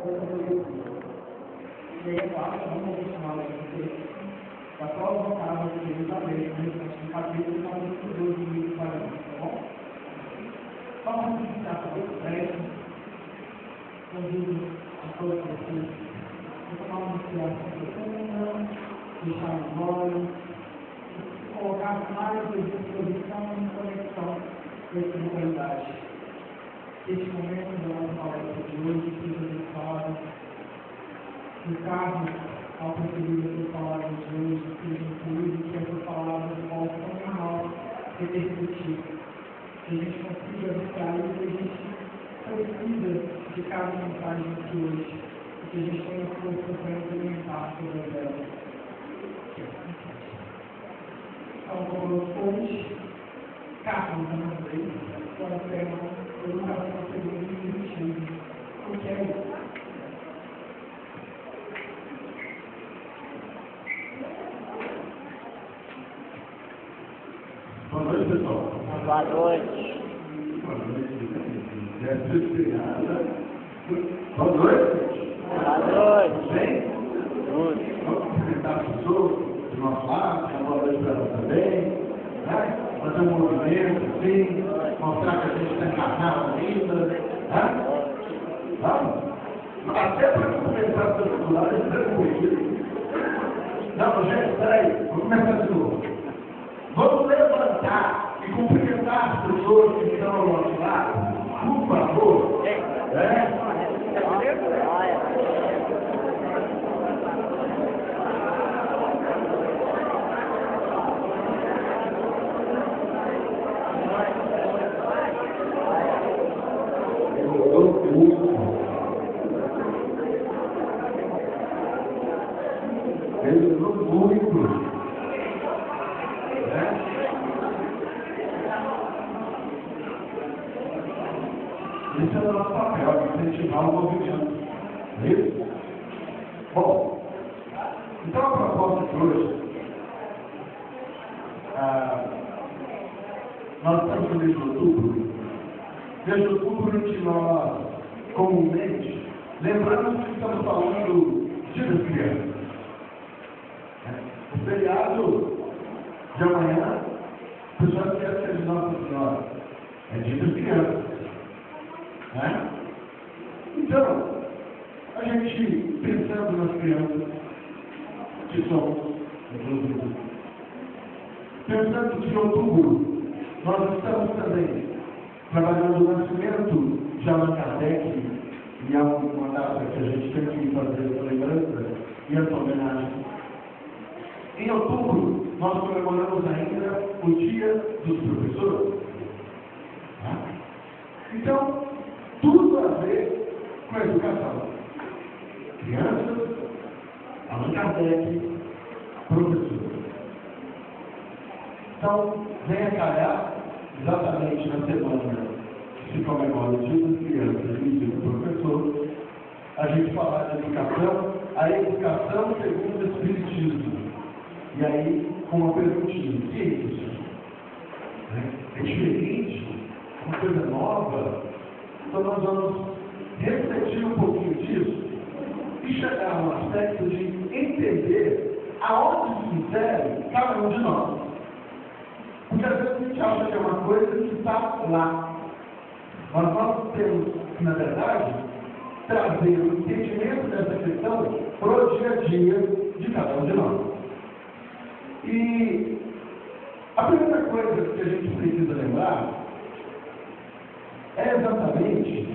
E aí eu acho, não vou chamar você, da próxima casa de Jerusalém, no capítulo 12 do livro de Parâmetro, tá bom? Vamos iniciar com o crédito, convido a todos vocês a tomar uma inspiração profunda, deixar embora, colocar mais à disposição e conexão com essa realidade. Este momento da nossa palestra de hoje seja abençoado. No carro, ao conferir essa palavra de hoje, seja incluído que essa palavra possa uma nova repercutir. Que a gente consiga extrair o que a gente precisa de cada mensagem aqui hoje. E que a gente tenha força para implementar todas elas. Então, conosco hoje, Carlos Andrei, com o tema Educação Segura e Intuitiva. O que é isso? Boa noite, pessoal. Boa noite. Boa noite. Boa noite. Boa noite. Tudo bem? Tudo. Vamos cumprimentar as pessoas do nosso lado, boa noite para elas também. Fazer um movimento assim, mostrar que a gente está encarnado ainda. Vamos? Até para cumprimentar as pessoas do lado, a gente está conhecido. Não, gente, peraí, vamos começar de novo. Vamos levantar e cumprimentar as pessoas que estão ao nosso lado, por favor. Melhorou muito. Esse é o nosso papel, incentivar o movimento. Não é isso? Bom, então a proposta de hoje, nós estamos no mês de outubro. Mês de outubro em que nós, comumente, lembramos que estamos falando de das crianças. O feriado de amanhã, o pessoal esquece de Nossa Senhora. É dia das crianças. Então, a gente, pensando nas crianças que somos, inclusive, pensando que em outubro nós estamos também trabalhando o nascimento de Allan Kardec, e há uma data que a gente tem que fazer essa lembrança e essa homenagem. Em outubro, nós comemoramos ainda o Dia dos Professores. Então, tudo a ver com a educação. Crianças, Allan Kardec, professores. Então, vem a calhar exatamente na semana que se comemora o Dia das Crianças e o Dia do Professor, a gente falar de educação, a educação segundo o Espiritismo. E aí, com uma perguntinha, o que é isso? É diferente? Uma coisa nova? Então nós vamos refletir um pouquinho disso e chegar a um aspecto de entender aonde se insere cada um de nós. Porque às vezes a gente acha que é uma coisa que está lá. Mas nós temos que, na verdade, trazer o entendimento dessa questão para o dia a dia de cada um de nós. E a primeira coisa que a gente precisa lembrar é exatamente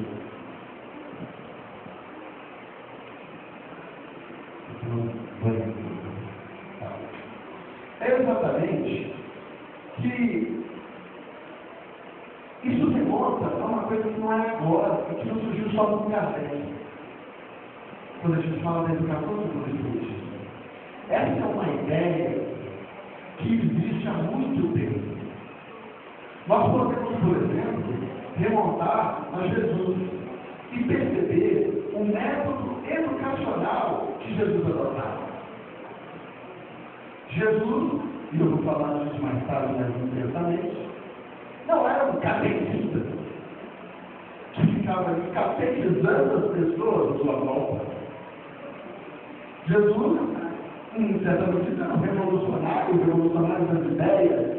que isso demonstra uma coisa que não é agora, que não surgiu só no Kardec. Quando a gente fala da educação segundo o Espiritismo. Essa é uma ideia que existe há muito tempo. Nós podemos, por exemplo, remontar a Jesus e perceber o método educacional que Jesus adotava. Jesus, e eu vou falar disso mais tarde, mais intensamente, não era um catequista que ficava ali catequizando as pessoas à sua volta. Jesus, em certa medida, era um revolucionário das ideias,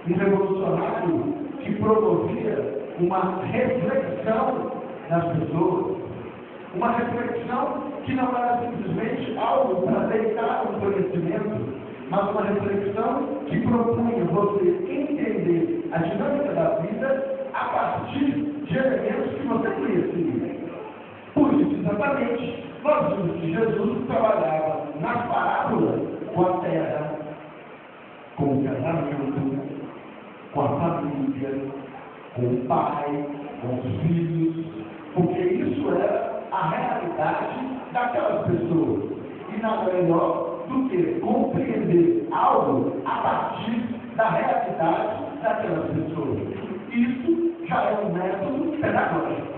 um revolucionário que promovia uma reflexão das pessoas, uma reflexão que não era simplesmente algo para deitar um conhecimento, mas uma reflexão que propunha você entender a dinâmica da vida a partir de elementos que você conhecia. Por isso, exatamente, nós vimos que Jesus trabalhava nas parábolas com a terra, com o casamento, com a família, com o pai, com os filhos, porque isso era a realidade daquelas pessoas. E nada melhor do que compreender algo a partir da realidade daquelas pessoas. Isso já é um método pedagógico.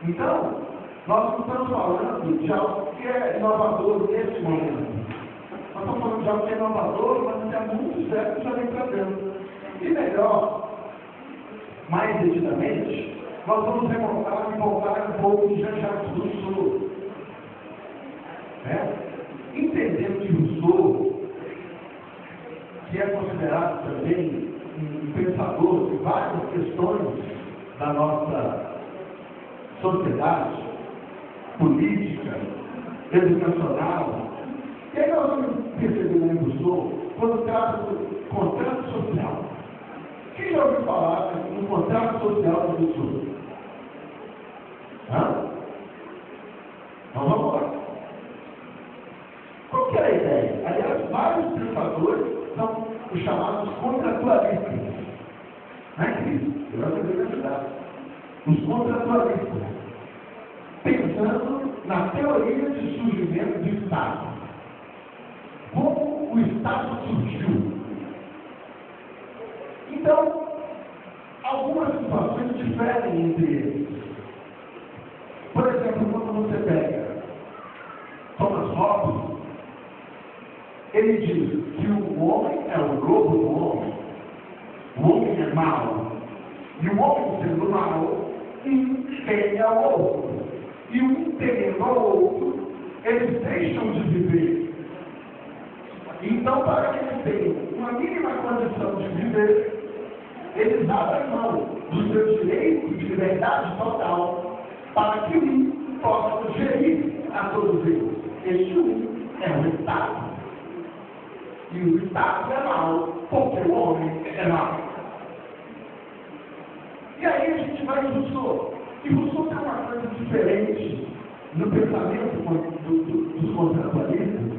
Então, nós não estamos falando de algo que é inovador nesse momento. Nós estamos falando de algo que é inovador, mas que há muitos séculos já vem trazendo. E melhor, mais devidamente, nós vamos voltar um pouco de Jean-Jacques Rousseau. Entendendo que Rousseau, que é considerado também um pensador de várias questões da nossa sociedade, política, educacional, e aí nós vamos perceber em Rousseau quando trata do contrato social. Quem já ouviu falar no contrato social do Rousseau? Então vamos lá. Qual que é a ideia? Aliás, vários pensadores são os chamados contratualistas. Não é Cristo? Eu acho que eu vou ajudar. Os contratualistas. Pensando na teoria de surgimento do Estado. Como o Estado surgiu. Então, algumas situações diferem entre eles. Por exemplo, quando você pega Thomas Hobbes, ele diz que o homem é o lobo do homem. O homem é mau. E o homem sendo mau, empenha o outro. E o empenhando ao outro, eles deixam de viver. Então, para que eles tenham uma mínima condição de viver, eles abrem mão do seu direito de liberdade total para que um possa gerir a todos eles. Este um é o Estado. E o Estado é mau, porque o homem é mau. E aí a gente vai em Rousseau. E Rousseau tem uma coisa diferente no pensamento dos contratualistas,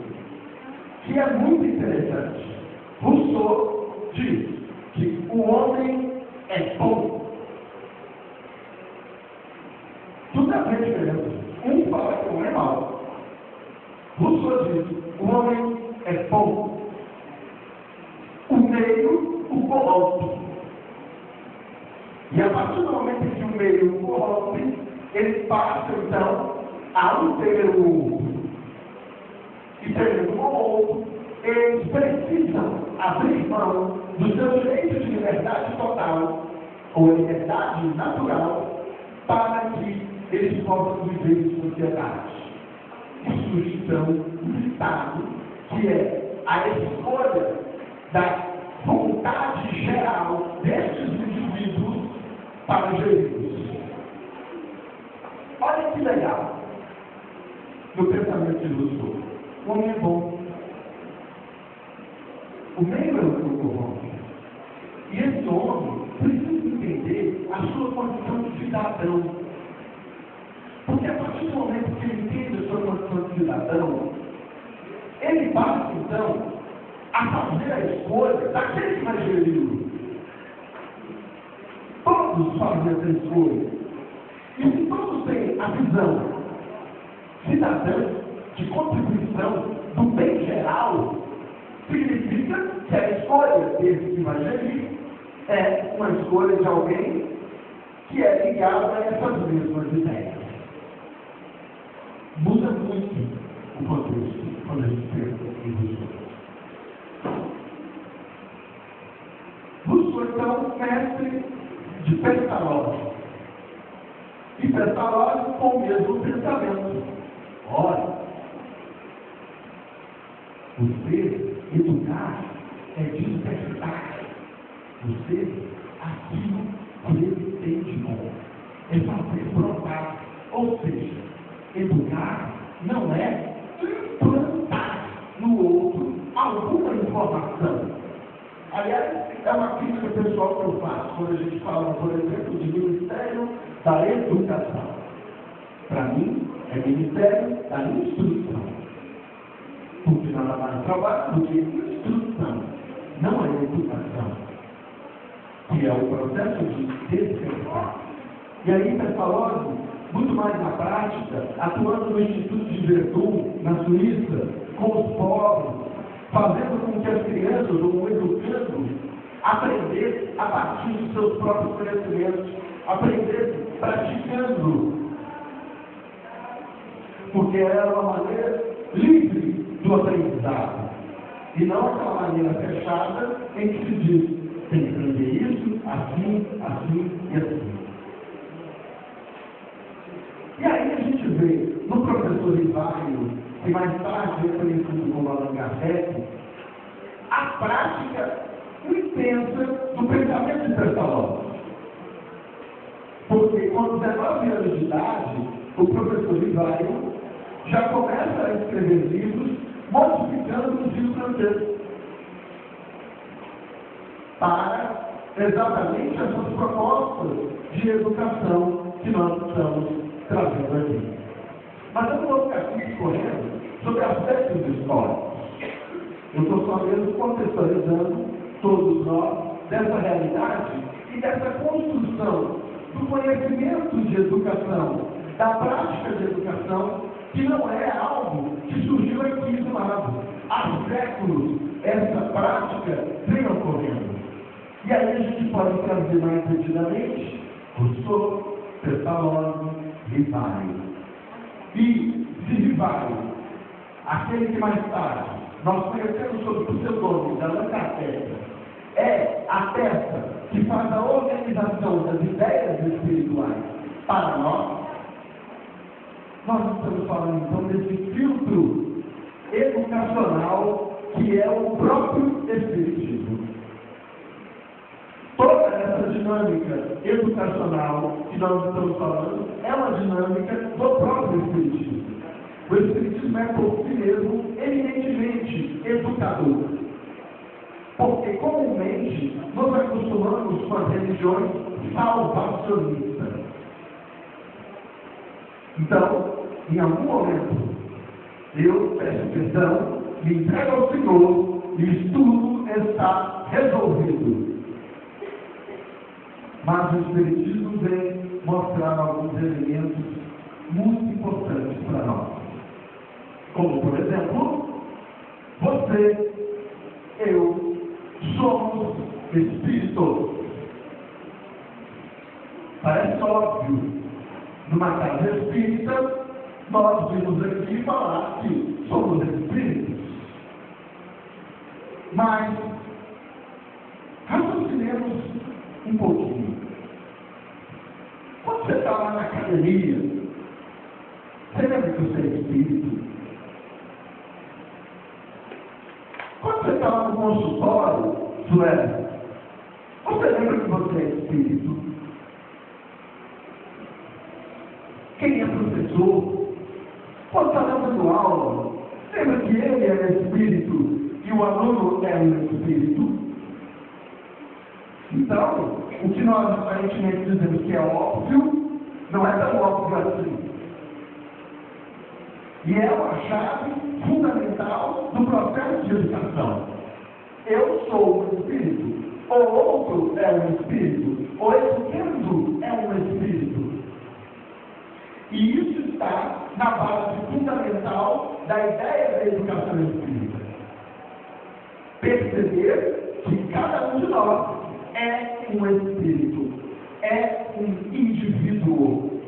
que é muito interessante. Rousseau diz que o homem é bom. Tudo é bem diferente. Um fala que o homem é mau. Rousseau diz que o homem é bom. O meio o corrompe. E a partir do momento em que o meio o corrompe, ele passa então a um ter o outro. E tendo o outro, eles precisam abrir mão do seu direito de liberdade total, ou liberdade natural, para que eles possam viver em sociedade. E surge então um Estado, que é a escolha da vontade geral destes indivíduos para geri-los. Olha que legal no pensamento de Rousseau. O homem é bom. O meio é o que o corrompe. E esse homem precisa entender a sua condição de cidadão. Porque a partir do momento que ele entende a sua condição de cidadão, ele passa então a fazer a escolha daquele que vai geri-lo. Todos fazem essa escolha. E se todos têm a visão cidadã de contribuição do bem geral, significa que a escolha desse que vai gerir é uma escolha de alguém que é ligado a essas mesmas ideias. Muda muito o contexto quando a gente pensa em Rousseau. Rousseau, então, mestre de pestalógico. E pestalógico com o mesmo pensamento. Olha, você educar é despertar. Você, aquilo que ele tem de bom, é fazer brotar. Ou seja, educar não é implantar no outro alguma informação. Aliás, é uma crítica pessoal que eu faço quando a gente fala, por exemplo, de Ministério da Educação. Para mim, é Ministério da Instrução. Porque nada mais trabalho do que instrução, não é educação, que é o processo de despertar. E aí, pessoal, muito mais na prática, atuando no Instituto de Verdun, na Suíça, com os povos, fazendo com que as crianças, ou educando, aprendessem a partir dos seus próprios conhecimentos, aprendessem praticando. Porque era uma maneira livre do aprendizado. E não aquela maneira fechada em que se diz, tem que aprender isso, assim, assim e assim. E aí a gente vê no professor Rivaio, que mais tarde é conhecido como Allan Kardec, a prática intensa do pensamento de Pestalozzi. Porque com 19 anos de idade, o professor Rivaio já começa a escrever livros modificando os livros franceses para exatamente essas propostas de educação que nós estamos trazendo aqui. Mas eu não vou ficar aqui discorrendo sobre aspectos históricos. Eu estou só mesmo contextualizando todos nós dessa realidade e dessa construção do conhecimento de educação, da prática de educação, que não é algo que surgiu aqui do lado. Há séculos essa prática vem ocorrendo. E aí a gente pode trazer mais detidamente Rousseau, Pestalozzi, Rivaio. E de Rivaio, aquele que mais tarde nós conhecemos sob o pseudônimo de Allan Kardec, é a peça que faz a organização das ideias espirituais para nós estamos falando então desse filtro educacional que é o próprio Espiritismo. Toda essa dinâmica educacional que nós estamos falando é uma dinâmica do próprio Espiritismo. O Espiritismo é por si mesmo eminentemente educador. Porque comumente nós acostumamos com as religiões salvacionistas. Então, em algum momento, eu peço perdão, me entrego ao Senhor e tudo está resolvido. Mas o Espiritismo vem mostrar alguns elementos muito importantes para nós. Como, por exemplo, você, eu, somos espíritos. Parece óbvio. Numa casa espírita, nós vimos aqui falar que somos espíritos. Mas, raciocinemos um pouquinho. Quando você está lá na academia, você lembra que você é espírito? Quando você está lá no consultório, Sueli, você lembra que você é espírito? Quem é professor, quando está dando aula, lembra que ele é espírito e o aluno é um espírito? Então, o que nós aparentemente dizemos que é óbvio, não é tão óbvio assim. E é uma chave fundamental do processo de educação. Eu sou um espírito, o outro é um espírito, o educando é um espírito. E isso está na base fundamental da ideia da educação espírita. Perceber que cada um de nós é um espírito, é um indivíduo.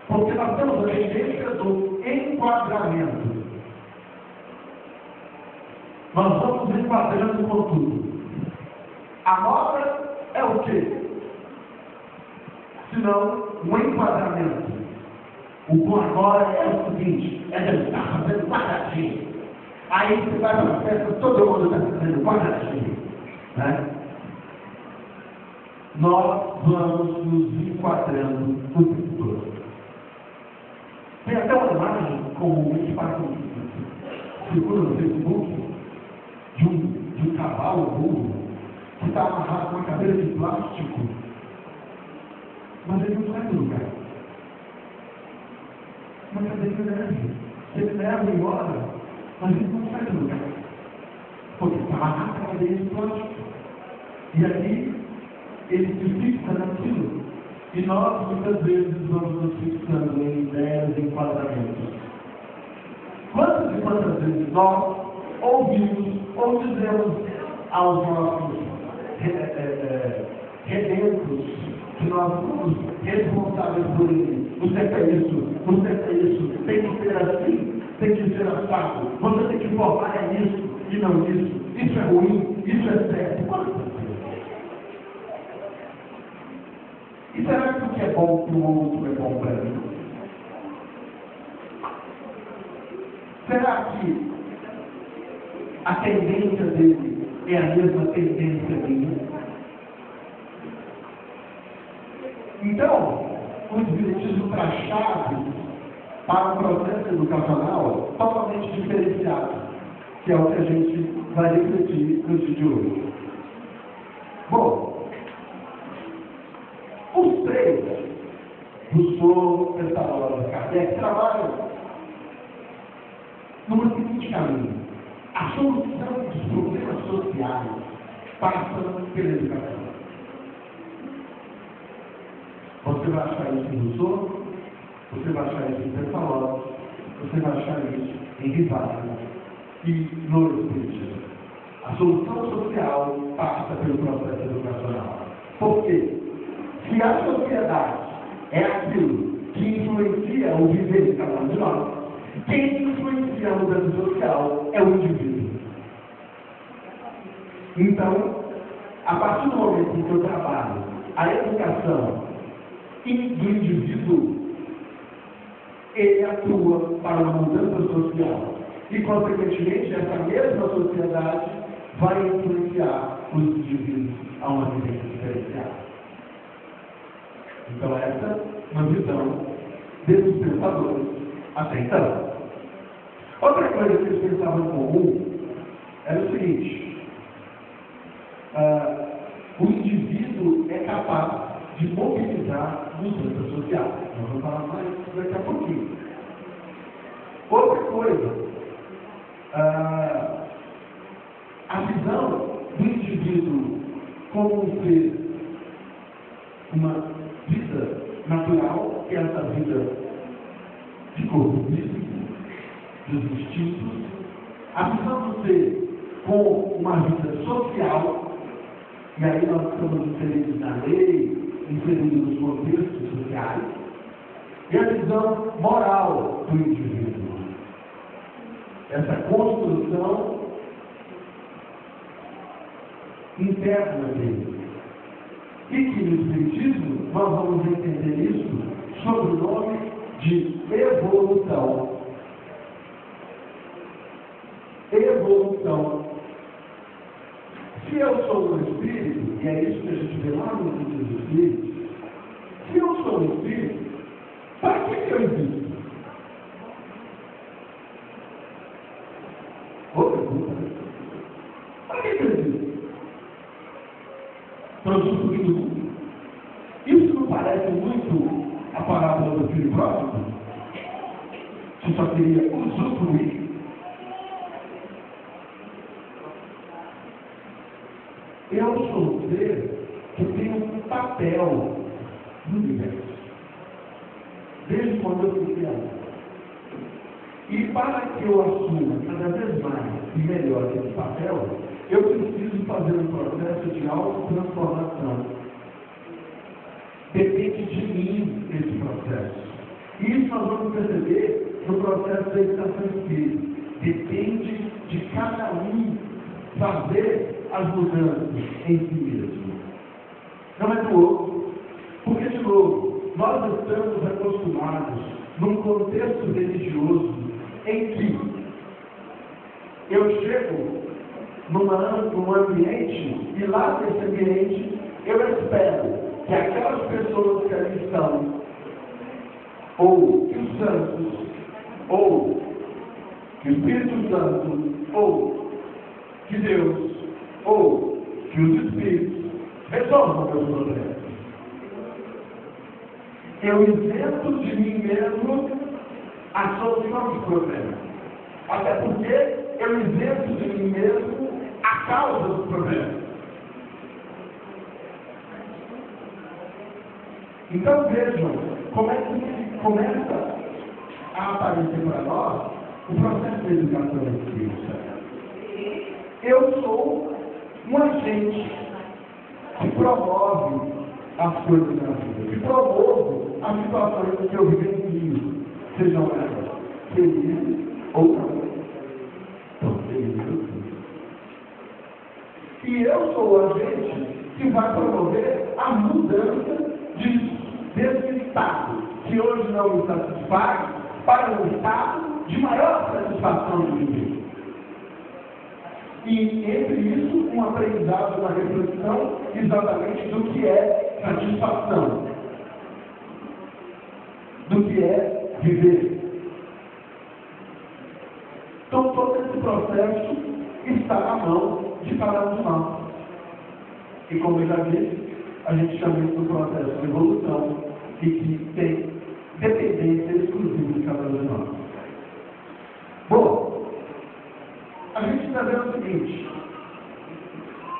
Porque nós temos a tendência do enquadramento. Nós vamos enquadrando com tudo. A moda é o quê? senão um enquadramento. O bom agora é o seguinte, é de estar fazendo quadradinho. Aí você vai para a festa, todo mundo está fazendo quadradinho. Né? Nós vamos nos enquadrando o tempo todo. Tem até uma imagem comumente faz segura no Facebook de um cavalo burro que está amarrado com uma cadeira de plástico, mas ele não sai do lugar. Uma cadeira leve. Ele leva embora, mas ele não sai do lugar. Porque está amarrado com a cadeira de plástico. E aqui ele se fixa naquilo. E nós, muitas vezes, vamos nos fixando em ideias e enquadramentos. Quantas e quantas vezes nós ouvimos ou dizemos aos nossos redentos que nós somos responsáveis por ele. Você é isso, tem que ser assim, tem que ser assado. Você tem que formar isso e não isso. Isso é ruim, isso é certo. Quantas vezes? E será que o que é bom para o outro é bom para mim? Será que a tendência dele é a mesma tendência minha? Então, o Espiritismo traz chaves para um processo educacional totalmente diferenciado, que é o que a gente vai refletir no dia de hoje. Bom, os três, Rousseau, Pestalozzi e Kardec, trabalham no seguinte caminho. A solução dos problemas sociais passa pela educação. Você vai achar isso em Rousseau, você vai achar isso em Pestalozzi, você vai achar isso em Rivaldo e no Espiritismo. A solução social passa pelo processo educacional. Por quê? Se a sociedade é aquilo que influencia o viver de cada um de nós, quem influencia a mudança social é o indivíduo. Então, a partir do momento em que eu trabalho a educação do indivíduo, ele atua para uma mudança social. E, consequentemente, essa mesma sociedade vai influenciar os indivíduos a uma vivência diferenciada. Então, essa é uma visão desses pensadores até então. Outra coisa que eles pensavam em comum era o seguinte: o indivíduo é capaz de mobilizar mudança social. Nós vamos falar mais daqui a pouquinho. Outra coisa, a visão do indivíduo como um ser, uma vida natural, que é essa vida de corpo físico, dos instintos, a visão do ser com uma vida social, e aí nós estamos inseridos na lei, inseridos nos contextos sociais, e a visão moral do indivíduo. Essa construção interna dele. E que no Espiritismo nós vamos entender isso sob o nome de evolução. Evolução. Se eu sou um espírito, e é isso que a gente vê lá no livro dos Espíritos, se eu sou um espírito, para que eu existo? Outra pergunta, né? Para que eu existo? Para usufruir. Isso não parece muito a parábola do filho próximo? Que só queria usufruir. Eu sou um ser que tem um papel no universo. Desde quando eu fui criado. E para que eu assuma cada vez mais e melhor esse papel, eu preciso fazer um processo de autotransformação. Depende de mim esse processo. E isso nós vamos perceber no processo da educação espírita. Depende de cada um fazer as mudanças em si mesmo. Não é do outro. Porque, de novo, nós estamos acostumados, num contexto religioso, em que eu chego num ambiente e lá nesse ambiente eu espero que aquelas pessoas que ali estão, ou que os santos, ou que o Espírito Santo, ou que Deus, ou que os Espíritos resolvam meus problemas. Eu isento de mim mesmo a solução dos problemas. Até porque eu isento de mim mesmo a causa dos problemas. Então vejam como é que começa a aparecer para nós o processo de educação espírita. Eu sou um agente que promove as coisas na vida, que promovo as situações que eu vivencio, sejam elas felizes ou não. E eu sou o agente que vai promover a mudança desse estado, que hoje não me satisfaz, para um estado de maior satisfação de viver. E entre isso, um aprendizado, uma reflexão exatamente do que é satisfação, do que é viver. Então todo esse processo está na mão de cada um de nós. E como eu já disse, a gente chama isso do processo de evolução e que tem dependência exclusiva de cada um de nós. Bom, a gente está vendo o seguinte: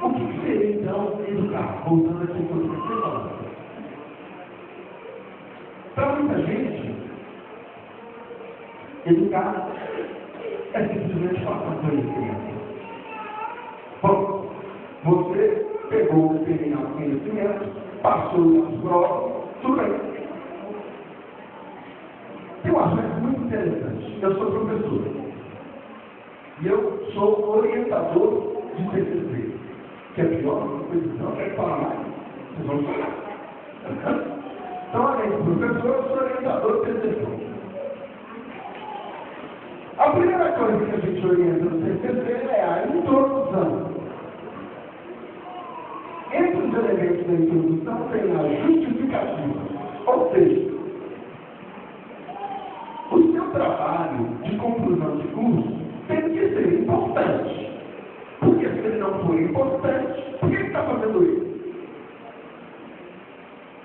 o que seria então educar? Voltando aqui para o que você falou. Para muita gente, educar é simplesmente passar conhecimento. Bom, você pegou o determinado conhecimento, passou nas provas, tudo bem. Tem um aspecto muito interessante. Eu sou professor. E eu sou orientador de TCC. Que é pior, não quero falar mais. Vocês vão falar. Então, além de professor, eu sou orientador de TCC. A primeira coisa que a gente orienta no TCC é a introdução. Entre os elementos da introdução tem a justificativa. Ou seja, o seu trabalho de conclusão de curso tem que ser importante. Porque se ele não for importante, por que ele está fazendo isso?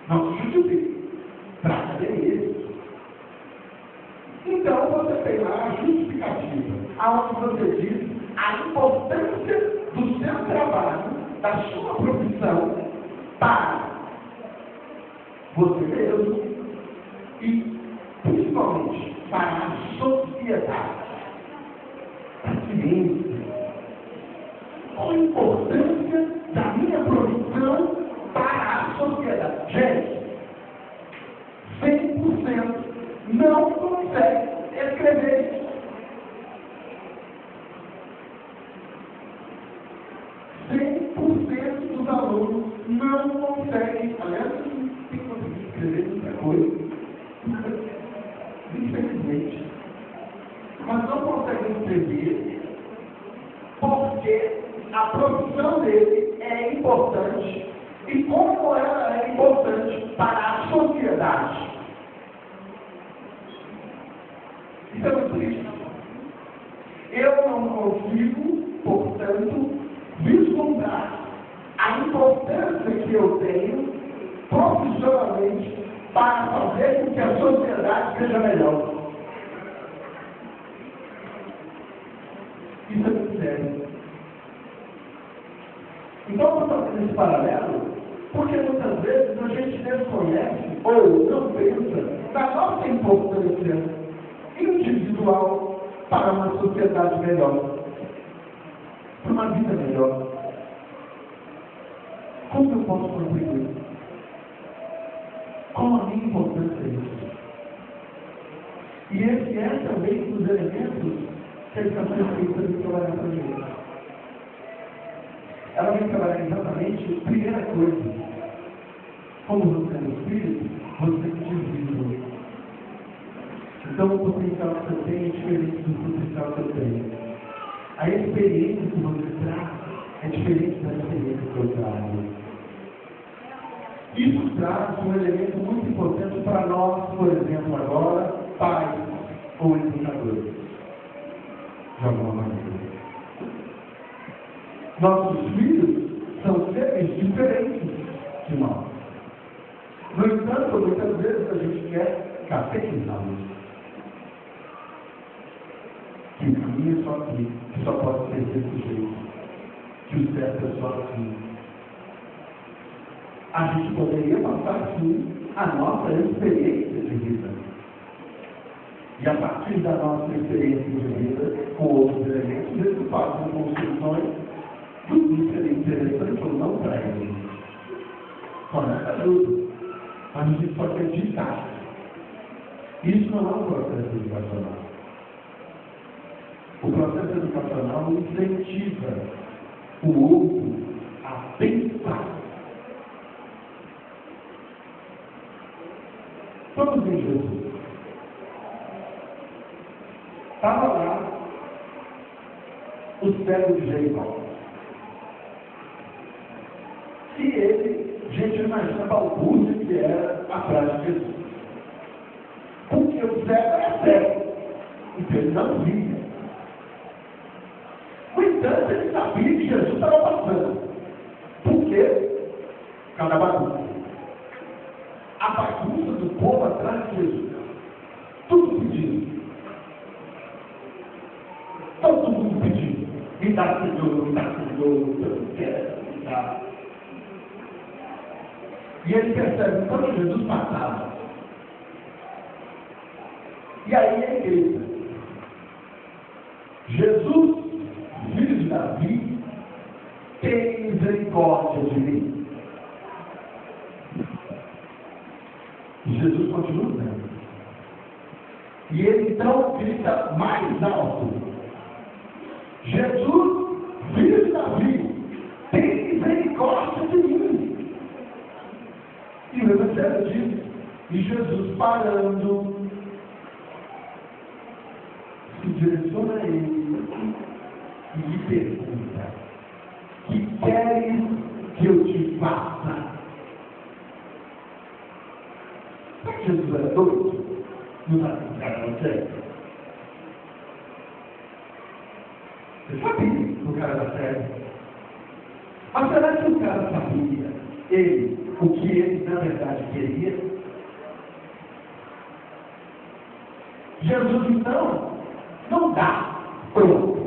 Não se justifica. Para a academia. Então você tem lá a justificativa, aonde você diz a importância do seu trabalho, da sua profissão, para você mesmo e principalmente para a sociedade, a ciência. Qual a importância da minha profissão para a sociedade? Gente, 100% não consegue escrever isso. 100% dos alunos não conseguem, aliás, tem que conseguir escrever muita coisa, infelizmente, mas não conseguem escrever porque a profissão dele é importante e como ela é importante para a sociedade. Isso é muito triste. Eu não consigo, portanto, vislumbrar a importância que eu tenho profissionalmente para fazer com que a sociedade seja melhor. Isso é muito sério. Então, eu estou fazendo esse paralelo porque muitas vezes a gente desconhece ou não pensa na nossa importância individual para uma sociedade melhor, para uma vida melhor. Como eu posso contribuir? Qual a minha importância nisso? E esse é também um dos elementos que a educação espírita vem trabalhar para mim. Ela vem trabalhar exatamente a primeira coisa. Como você é um espírito, você divide. Então o potencial que você tem é diferente do potencial que eu tenho. A experiência que você traz é diferente da experiência que eu trago. Isso traz um elemento muito importante para nós, por exemplo, agora, pais ou educadores, de alguma maneira. Nossos filhos são seres diferentes de nós. No entanto, muitas vezes a gente quer catequizá-los. Que o caminho é só aqui, que só pode ser desse jeito, que o certo é só assim. A gente poderia passar, sim, a nossa experiência de vida. E a partir da nossa experiência de vida, com outros elementos, eles fazem construções do que seria interessante ou não para eles. Com essa ajuda. Mas a gente só quer ditar. Isso não é um processo educacional. O processo educacional incentiva o outro a pensar. Vamos em Jesus. Estava lá o cego de Jericó. E ele, gente, imagina a balbúrdia que era a frase de Jesus. Porque o cego era cego. Então ele não via. No entanto, ele sabia que Jesus estava passando. Por quê? Cada bagunça. A bagunça do povo atrás de Jesus. Tudo pedindo. Todo mundo pedindo. Me dá Senhor, me dá Senhor, eu quero, me dá. E ele percebe quando Jesus passava. E aí ele grita: Jesus, filho de Davi, tem misericórdia de mim. E Jesus continua dizendo. E ele então grita mais alto: Jesus, filho de Davi, tem misericórdia de mim. E o Evangelho diz, e Jesus parando, se direciona a ele e lhe pergunta: que queres que eu te faça? Será que Jesus era doido? Não sabe o que era você? Ele sabia que o cara era sério. Mas será que o cara sabia, o que ele na verdade queria? Jesus então não dá pronto.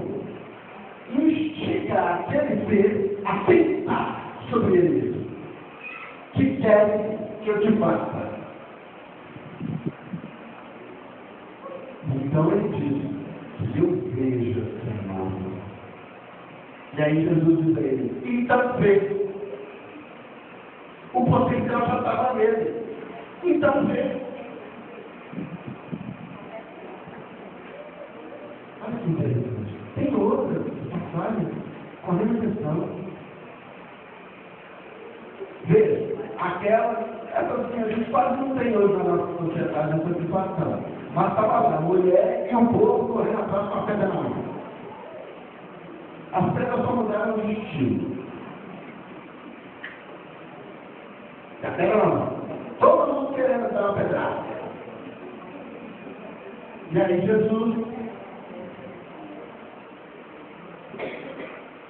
Instiga aquele ser a pensar sobre ele mesmo. Que quer que eu te faça? Então ele diz: eu vejo, Senhor. E aí Jesus diz a ele: então vê. O potencial já estava nele. Então vê. Olha que interessante. Tem outras passagens com a mesma questão. Veja, essa assim, a gente quase não tem hoje na nossa sociedade essa situação. Mas estava lá, a mulher e o povo correndo atrás com a pedra na mão. As pedras só mudaram de estilo. E a pedra na mão. Todo mundo querendo dar uma pedrada. E aí Jesus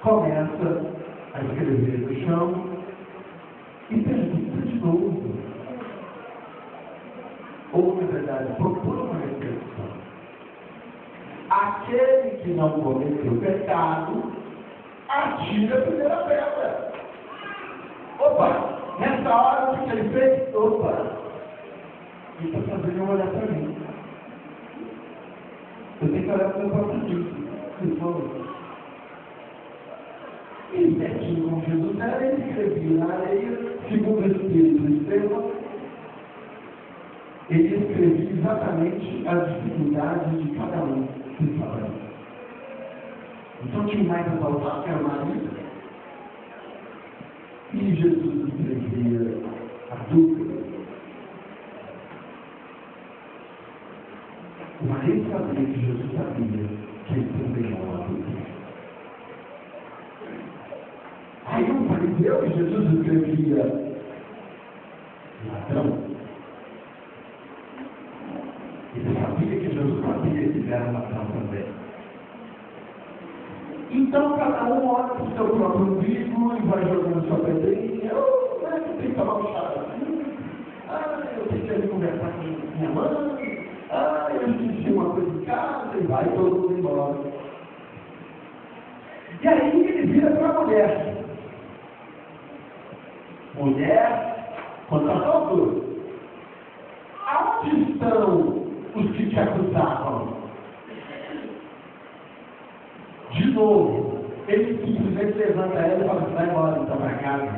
começa a escrever no chão e pergunta de novo. Ou, na verdade, procura uma reflexão. Aquele que não cometeu pecado, atira a primeira pedra. Opa! Nessa hora, o que ele fez? Opa! Ele está fazendo eu olhar para mim. Eu tenho que olhar para o meu próprio filho. Ele falou. E certinho com Jesus, ele escrevia na areia, segundo o Espírito de Estevão, ele escrevia exatamente as dificuldades de cada um que estava ali. Então tinha mais exaltado que era Maria. E Jesus escrevia a dúvida. O marido sabia que Jesus sabia que ele também era um adulto. Aí o fariseu que Jesus escrevia ladrão. Ele sabia que Jesus sabia que ele era ladrão também. Então cada um olha para o seu próprio umbigo e vai jogando sua pedrinha. Eu tenho que tomar um chá assim. Eu tenho que ir conversar com minha mãe. Eu esqueci uma coisa em casa e vai todo mundo embora. E aí ele vira para a mulher. Mulher, contratador. Aonde estão os que te acusavam? De novo, ele simplesmente levanta ela e fala: vai embora então para casa.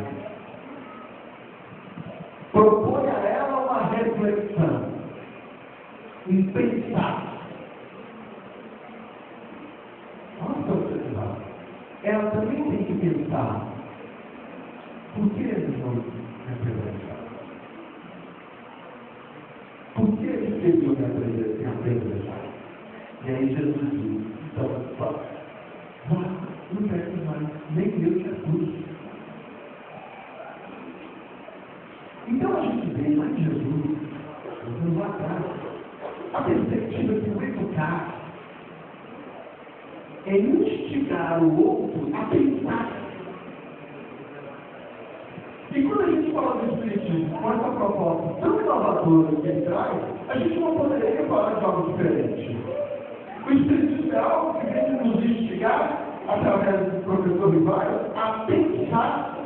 Propõe a ela uma reflexão, um pensar. Nossa, observar. Ela também tem que pensar. Por que ele não me apedrejaram? Por que ele queria me apedrejar? E aí Jesus diz: então, não pegue mais, nem eu te acuso. Então a gente vê lá em Jesus, voltando lá atrás, a perspectiva de um educar é instigar o outro a pensar. E quando a gente fala do Espiritismo com essa proposta tão inovadora que ele traz, a gente não poderia falar de algo diferente. O Espiritismo é algo que vem nos instigar, através do professor Rivaio, a pensar.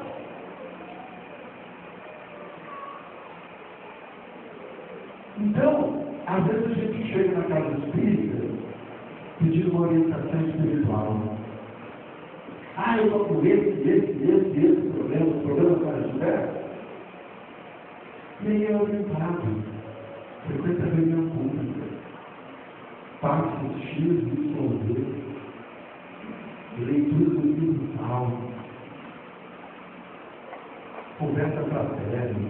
Então, às vezes a gente chega na casa espírita pedindo uma orientação espiritual. Eu estou com esse problema, os problemas que ela tiver. E aí é orientado. Frequenta a reunião pública. Passe X de Z. Leitura do livro tal. Conversa fraterna.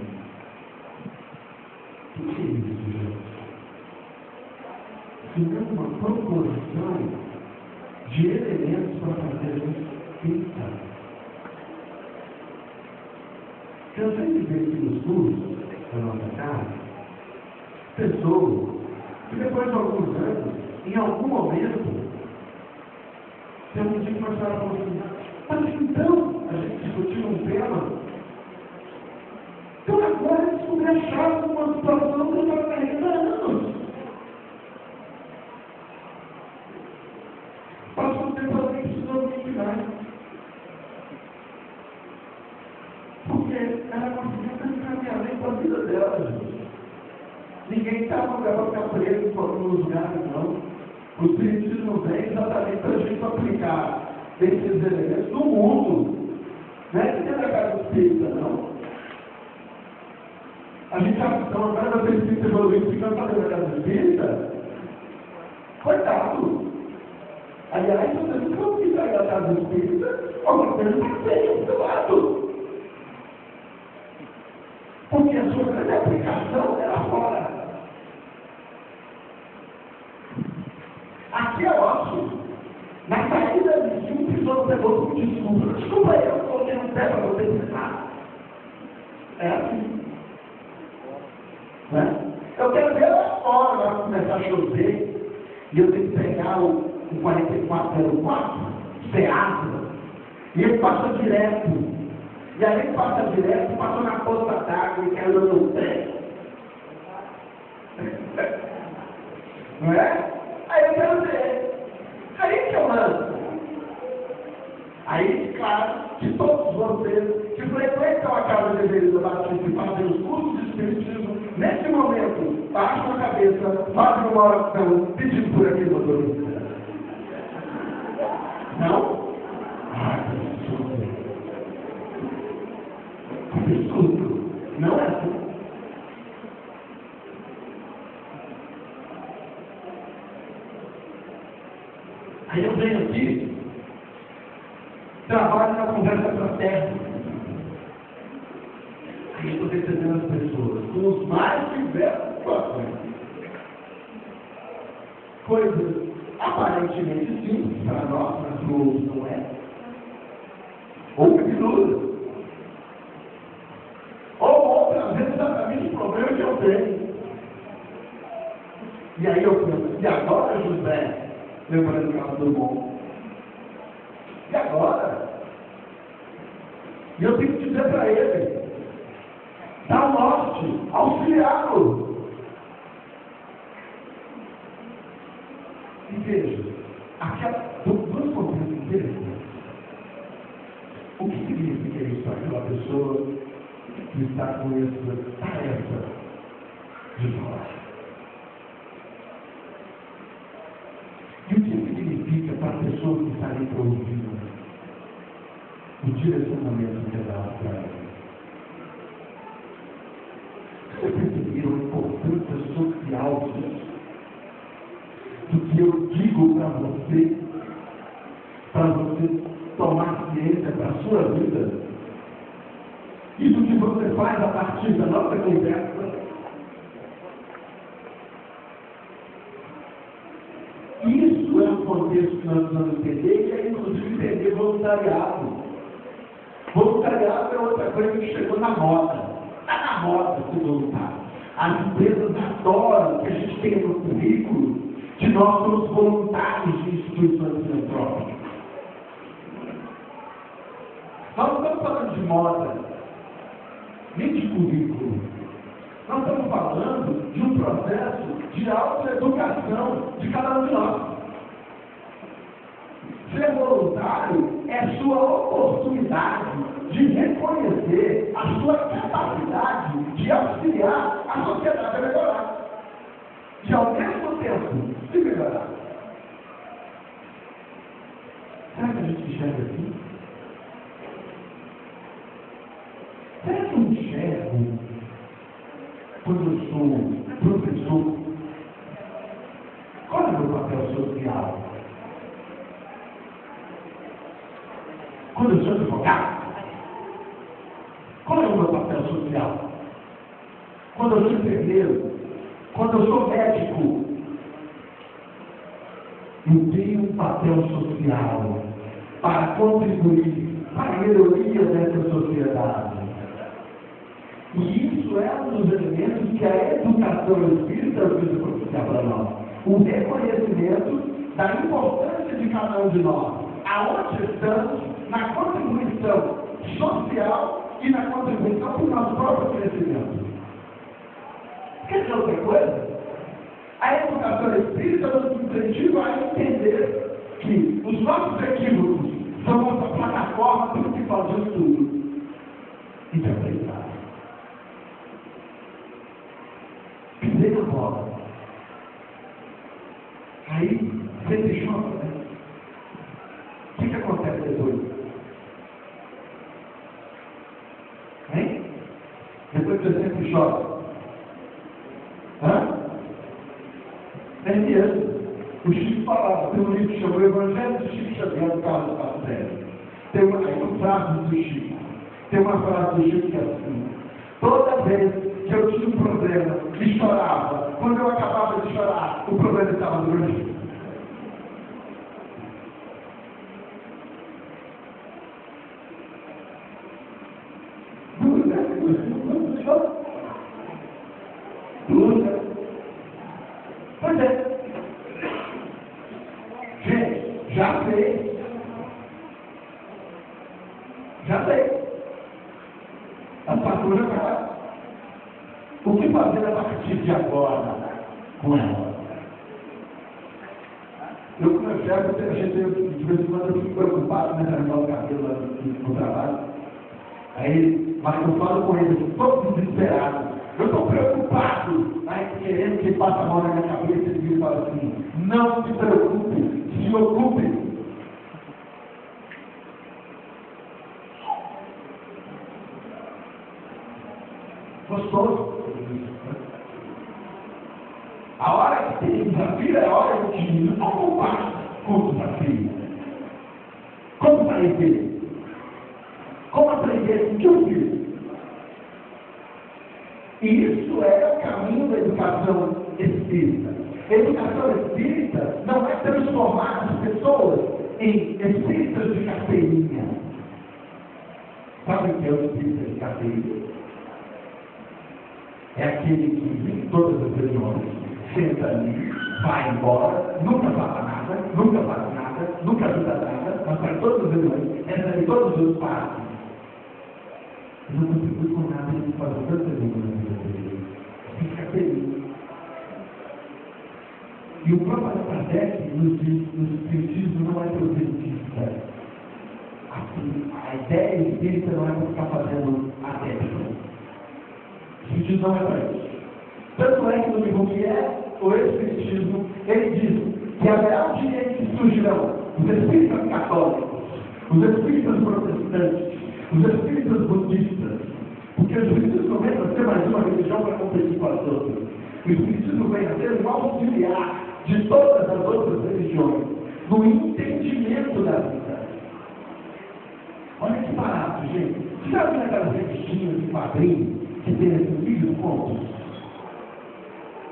O que é isso, gente? Se não uma proposição de elementos para fazer a gente pensar. Cansei de ver aqui nos cursos da nossa casa, pessoas que depois de alguns anos, em algum momento, tem um dia que começaram a falar assim: mas então, a gente discutiu um tema. Então agora descobri a chave de uma situação que eu estava carregando há anos. Passou um tempo, alguém precisou me ensinar. Porque ela conseguiu encaminhar com a vida dela, gente. Ninguém está no lugar para ficar preso em alguns lugares, não. O Espiritismo vem exatamente para a gente aplicar esses elementos no mundo. Não é que tem na casa espírita, não. A gente acha que agora vai ser espírita evoluído ficando para dentro da casa espírita. Coitado! Aliás, você nunca vai ficar da casa espírita, alguma coisa está feia do seu lado. Porque a sua grande aplicação é lá fora. Aqui é ótimo. Na saída de um pisou pegou com desculpa. Desculpa aí, eu coloquei um pé para você pensar. É assim. Né? Eu quero ver lá fora, vai começar a chover, e eu tenho que pegar o 4404, Seasa, e ele passa direto. E aí ele passa direto, passou na poça d'água e caiu no pé. Não é? Aí eu quero ver. Aí que eu lanço. Aí, claro, que todos vocês que frequentam a casa de Evangelho Batista e fazem os cursos de Espiritismo, nesse momento, baixam a cabeça, fazem uma oração, pedindo por aqui, doutor. Não? Que absurdo. Não é assim. Aí eu venho aqui, trabalho na conversa fraterna. Aí eu estou recebendo as pessoas com os mais diversos fatores. coisas aparentemente simples para nós, mas para o outro não é. Ou iluda. Ou trazer exatamente o problema que eu tenho. E aí eu penso, e agora, José? Lembrando o caso do bom. E agora? E eu tenho que dizer para ele, dá o norte, auxiliá-lo. E veja, duas coisas interessantes. O que significa isso para aquela pessoa que está com essa tarefa de falar? E o que significa para a pessoa que está ali para ouvir o direcionamento que é dado para ela? Você percebeu a importância social disso? Do que eu digo para você tomar ciência para a sua vida? E do que você faz a partir da nossa conversa? Isso é um contexto que nós precisamos entender, e é inclusive entender voluntariado. Voluntariado é outra coisa que chegou na moda. Está na moda ser voluntário. As empresas adoram que a gente tenha no currículo que nós somos voluntários de instituições filantrópicas. Nós não estamos falando de moda, nem de currículo. Nós estamos falando de um processo de autoeducação de cada um de nós. Ser voluntário é sua oportunidade de reconhecer a sua capacidade de auxiliar a sociedade a melhorar. E ao mesmo tempo se melhorar. Será que a gente enxerga assim? Será que eu enxergo quando eu sou professor? Qual é o meu papel social? Quando eu sou advogado? Qual é o meu papel social? Quando eu sou enfermeiro? Quando eu sou médico? Eu tenho um papel social para contribuir para a melhoria dessa sociedade. E isso é um dos elementos que a educação espírita visa propiciar para nós. O reconhecimento da importância de cada um de nós. Aonde estamos na contribuição social e na contribuição para o nosso próprio crescimento. Quer dizer outra coisa? A educação espírita nos incentiva a entender que os nossos equívocos são nossa plataforma principal de estudo e de aprendizagem. Pisei na bola. Aí, sempre chora, né? O que acontece depois? Hein? Depois que você sempre chora. Hã? É mesmo. O Chico falava, tem um livro que chama O Evangelho de Chico Xavier, do Carlos Pastelli. Tem uma frase do Chico. Tem uma frase do Chico que é assim: toda vez que eu tinha um problema e chorava, quando eu acabava de chorar, o problema estava no meu jeito. Pois é. Gente, já sei. A fatura vai. O que fazer a partir de agora com ela? Eu, com meu chefe, a gente, de vez em quando, eu fico preocupado, né, para arrancar o cabelo lá no trabalho. Aí, mas eu falo com ele, todo desesperado. Eu estou preocupado, aí querendo que ele passe a mão na minha cabeça e ele fala assim: não se preocupe, se ocupe. Gostoso. A hora que tem desafio é a hora que não ocupar com o desafio. Como aprender? Como aprender o que eu fiz? E isso é o caminho da educação espírita. Educação espírita não é transformar as pessoas em espíritas de carteirinha. Sabe o que é o espírita de carteirinha? É aquele que em todas as reuniões senta ali, vai embora, nunca fala nada, nunca faz nada, nunca ajuda nada, mas faz todas as reuniões, entra em todos os passos. Não contribui com nada, ele faz tanta reunião na vida dele. Fica feliz. E o próprio Kardec nos diz que o espiritismo não é progressista. A ideia espírita não é para ficar fazendo adepto. O espiritismo não é para isso. Tanto é que no livro que é o Espiritismo, ele diz que haverá um dia em que surgirão os espíritas católicos, os espíritas protestantes, os espíritas budistas, porque o espiritismo não vem a ser mais uma religião para competir com as outras. O espiritismo vem a ser um auxiliar de todas as outras religiões no entendimento da vida. Olha que barato, gente. Você já viu aquelas revistinhas de quadrinhos que tem esses vídeos contos?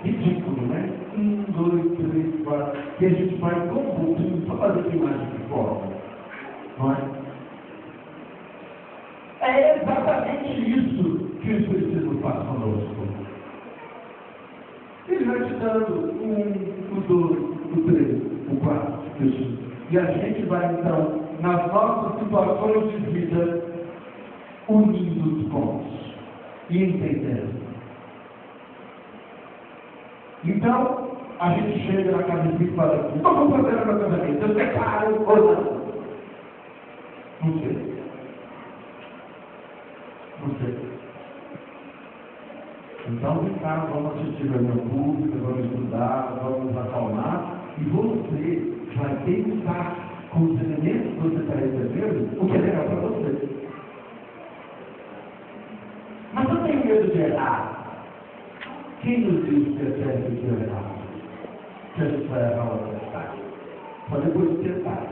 Ridículo, né? 1, 2, 3, 4. Que a gente vai com um pouquinho só fazer essa imagem de forma. Não é? É exatamente isso que o Espiritismo faz conosco. Ele vai te dando o 2, o 3, o 4, o 5. E a gente vai, então, nas nossas situações de vida, unindo os pontos e entendendo. Então, a gente chega na casa de e fala assim: então vamos fazer o meu casamento. Eu declaro ou não? Não sei. Não sei. Então, vem cá, vamos assistir a reunião pública, vamos estudar, vamos nos acalmar, e você vai pensar com os elementos que você está recebendo o que é legal para você. Mas eu tenho medo de errar. Quem nos diz que é certo e que é errado? Que a gente vai errar ou acertar? Só depois de tentar.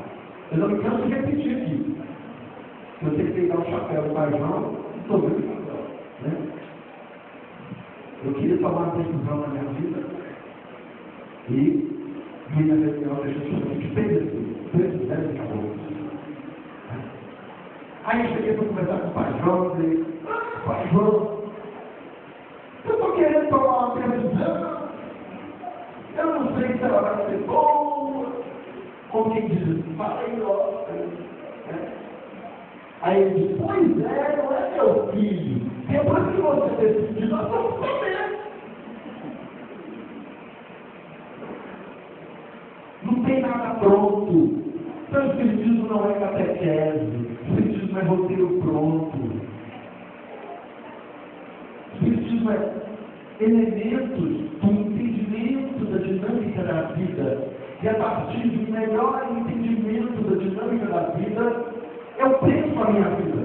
Eu não me canso de repetir aqui. Se eu tenho que pegar o chapéu do pai João, estou vendo o chapéu. Né? Eu queria tomar uma decisão na minha vida e minha reunião deixou somente precisar e acabou. Aí eu cheguei para conversar com o pai João e falei: pai João, eu estou querendo tomar uma decisão, eu não sei se ela vai ser boa, como quem diz assim, falei logo. Aí ele disse: pois é, não é meu filho, depois que você decidir, nós vamos saber. Não tem nada pronto. Então o espiritismo não é catequese, o espiritismo é roteiro pronto. O espiritismo é elementos do entendimento da dinâmica da vida. E a partir do melhor entendimento da dinâmica da vida, eu penso a minha vida.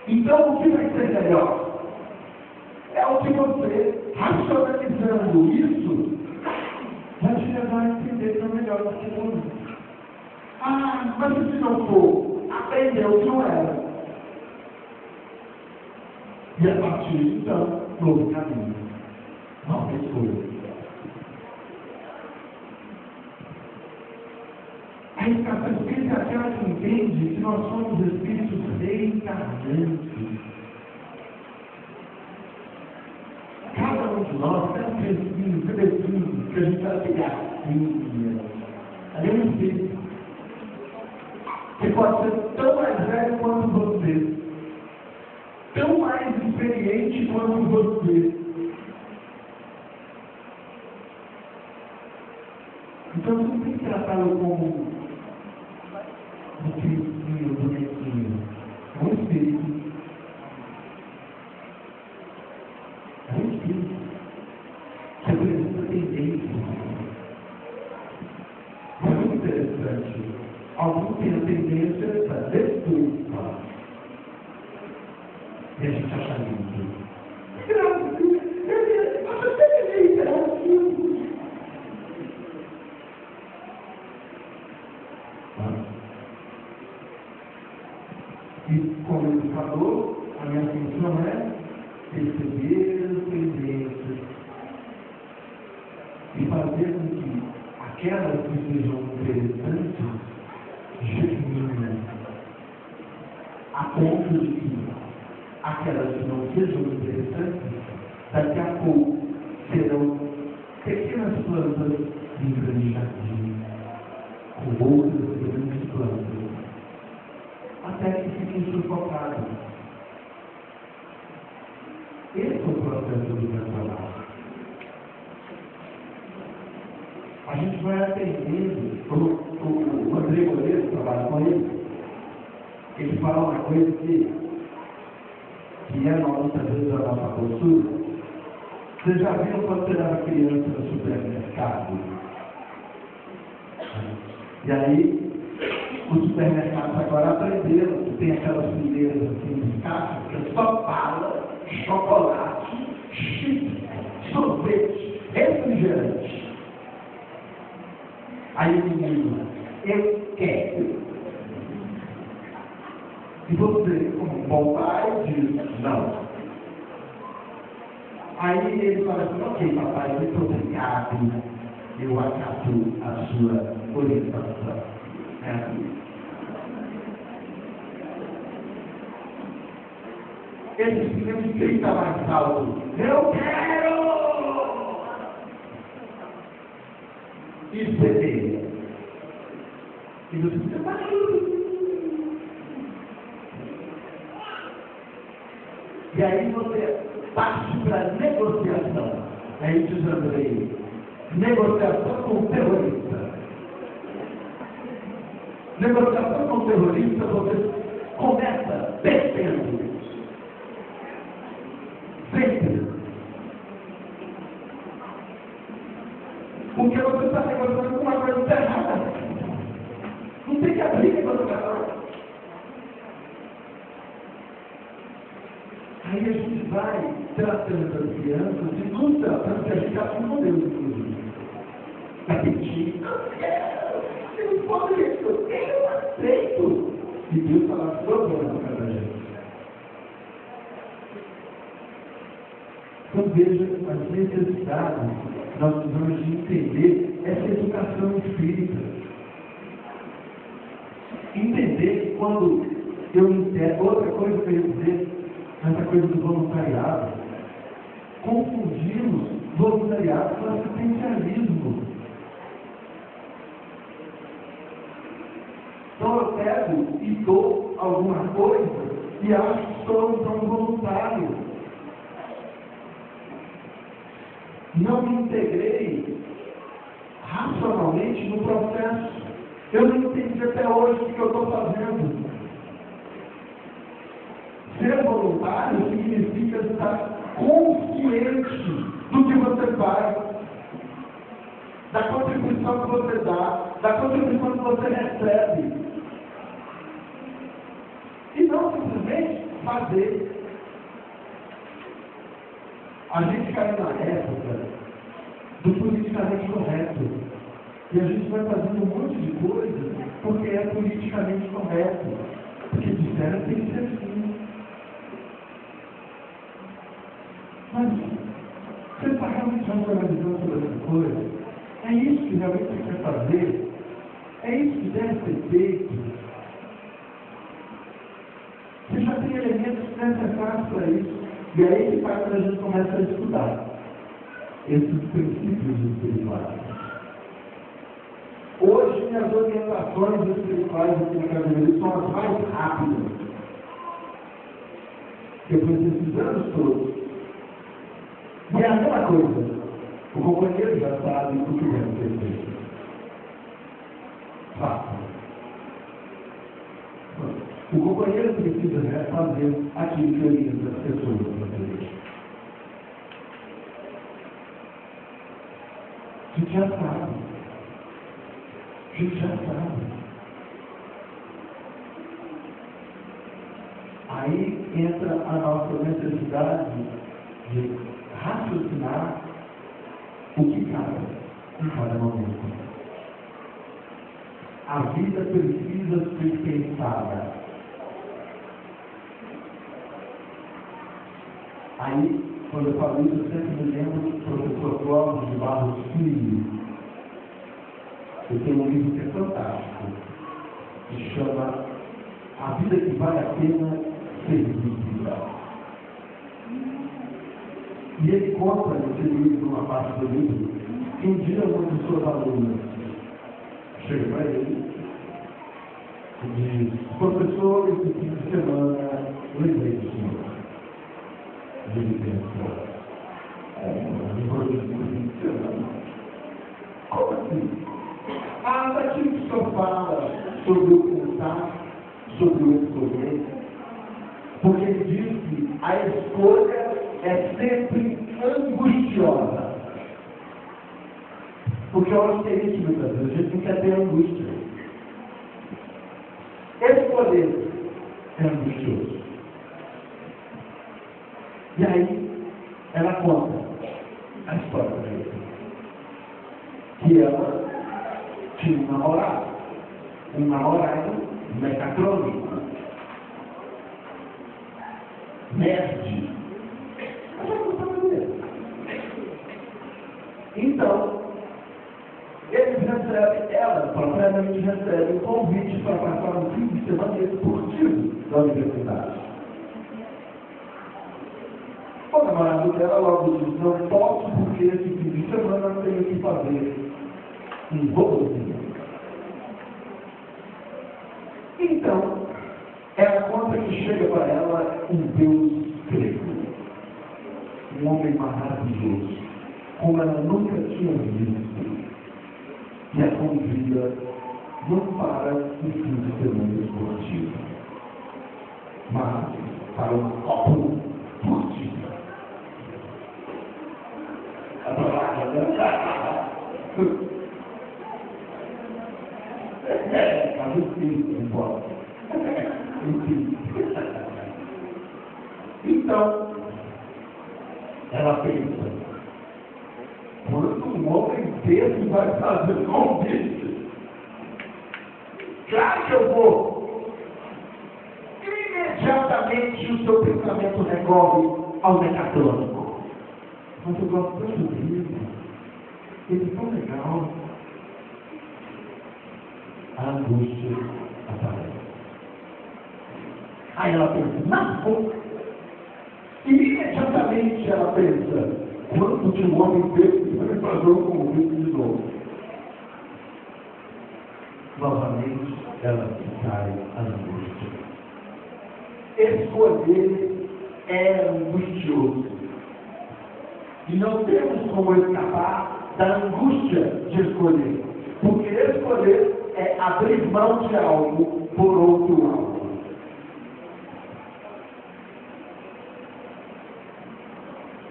Então o que vai ser melhor? É o que você, racionalizando isso, vai te levar a entender que é melhor do que tudo. Ah, mas se não for, aprendeu que não era. E a partir de então, novo caminho, nova escolha. A educação espírita é aquela que entende que nós somos espíritos reencarnantes. Cada um de nós tem um pedacinho, que a gente vai pegar. Ali é um espírito. Que pode ser tão mais velho quanto você. Tão mais experiente quanto você. Então você não tem que tratá-lo como um filhinho, bonequinho. É um espírito. É um espírito. Que apresenta tendência. É muito interessante. Alguns têm a tendência para destruir. E a gente acha lindo. E como educador, a minha função é perceber as tendências e fazer com que aquelas que sejam interessantes germinem, a ponto de que aquelas que não sejam interessantes, daqui a pouco serão pequenas plantas em grande jardim, com outras grandes plantas, até que fiquem sufocadas. Esse é o processo educacional. A gente vai aprendendo, o André Moreira trabalha com ele fala uma coisa que é muitas vezes a nossa postura. Você já viu quando você era criança no supermercado? E aí, os supermercados agora aprenderam que tem aquelas fileiras assim de caixa, que é só bala, chocolate, chips, sorvete, refrigerante. Aí o menino, eu quero. E você, como bom pai, diz, não. Aí ele fala assim, ok, papai, muito obrigado, eu acato a sua orientação. Ele simplesmente grita mais alto, eu quero! E semeia. E você diz, e aí você parte para negociação. Aí diz Andrei, negociação com o terrorista. Negociação com o terrorista, você começa descendo. Sempre. Porque você está negociando com uma coisa errada. Não tem que abrir negociação. Aí a gente vai tratando as crianças e nos tratando que a gente acha um Deus, inclusive. Apetite. Eu não posso isso, eu aceito. E Deus fala todo na cara da gente. Então veja as necessidades que nós precisamos de entender essa educação espírita. Entender que quando eu entendo, outra coisa que eu ia dizer, essa coisa do voluntariado, confundimos voluntariado com assistencialismo. Então eu pego e dou alguma coisa e acho que sou então voluntário. Não me integrei racionalmente no processo. Eu não entendi até hoje o que eu estou fazendo. Ser voluntário significa estar consciente do que você faz, da contribuição que você dá, da contribuição que você recebe. E não simplesmente fazer. A gente caiu na época do politicamente correto. E a gente vai fazendo um monte de coisa porque é politicamente correto. Porque disseram que tem que ser assim. Mas você está realmente racionalizando sobre essa coisa? É isso que realmente você quer fazer? É isso que deve ser feito? Você já tem elementos necessários para isso. E aí que faz quando a gente começa a estudar esses princípios espirituais. Hoje, minhas orientações espirituais aqui na Casimiro são as mais rápidas. Depois desses anos todos. E é a mesma coisa. O companheiro já sabe o que deve ser feito. Faça. O companheiro precisa fazer aquilo que orienta as pessoas a fazer. A gente já sabe. A gente já sabe. Aí entra a nossa necessidade de raciocinar o que cabe em cada momento. A vida precisa ser pensada. Aí Quando eu falo isso, eu sempre me lembro do professor Clóvis de Barros Filho. Ele tem um livro que é fantástico, que chama A Vida que Vale a Pena Ser Vivida. E ele conta nesse livro, numa parte do livro, que um dia uma de suas alunas chega para ele e diz: professor, esse fim de semana lembrei do senhor. Ele pensa: lembrou do fim de semana? Como assim? Daqui que o senhor fala sobre o pensar, sobre o escolher, porque ele diz que a escolha é sempre angustiosa. Porque eu acho que é isso muitas vezes, a gente não quer ter angústia. Escolher é angustioso. E aí, ela conta a história dele. Que ela tinha um namorado mecatrônico, nerd. Então, ela propriamente recebe um convite para passar um fim de semana esportivo da universidade. O namorado dela logo diz: não posso, porque esse fim de semana eu tenho que fazer um voozinho. Então, ela conta que chega para ela um Deus grego, um homem maravilhoso, como ela nunca tinha visto, e a convida não para um fim de semana esportivo, mas para um copo esportivo. Mas enfim, embora. Enfim. Então, ela pensa: quando um homem desse vai fazer convite, claro que eu vou. Imediatamente o seu pensamento recorre ao mecatrônico. Mas eu gosto tanto dele, ele é tão legal. A angústia aparece. Aí ela pensa: não vou. E imediatamente ela pensa: quando de um homem desse vai fazer um convite de novo? Novamente ela cai à angústia. Escolher é angustioso. E não temos como escapar da angústia de escolher. Porque escolher é abrir mão de algo por outro algo.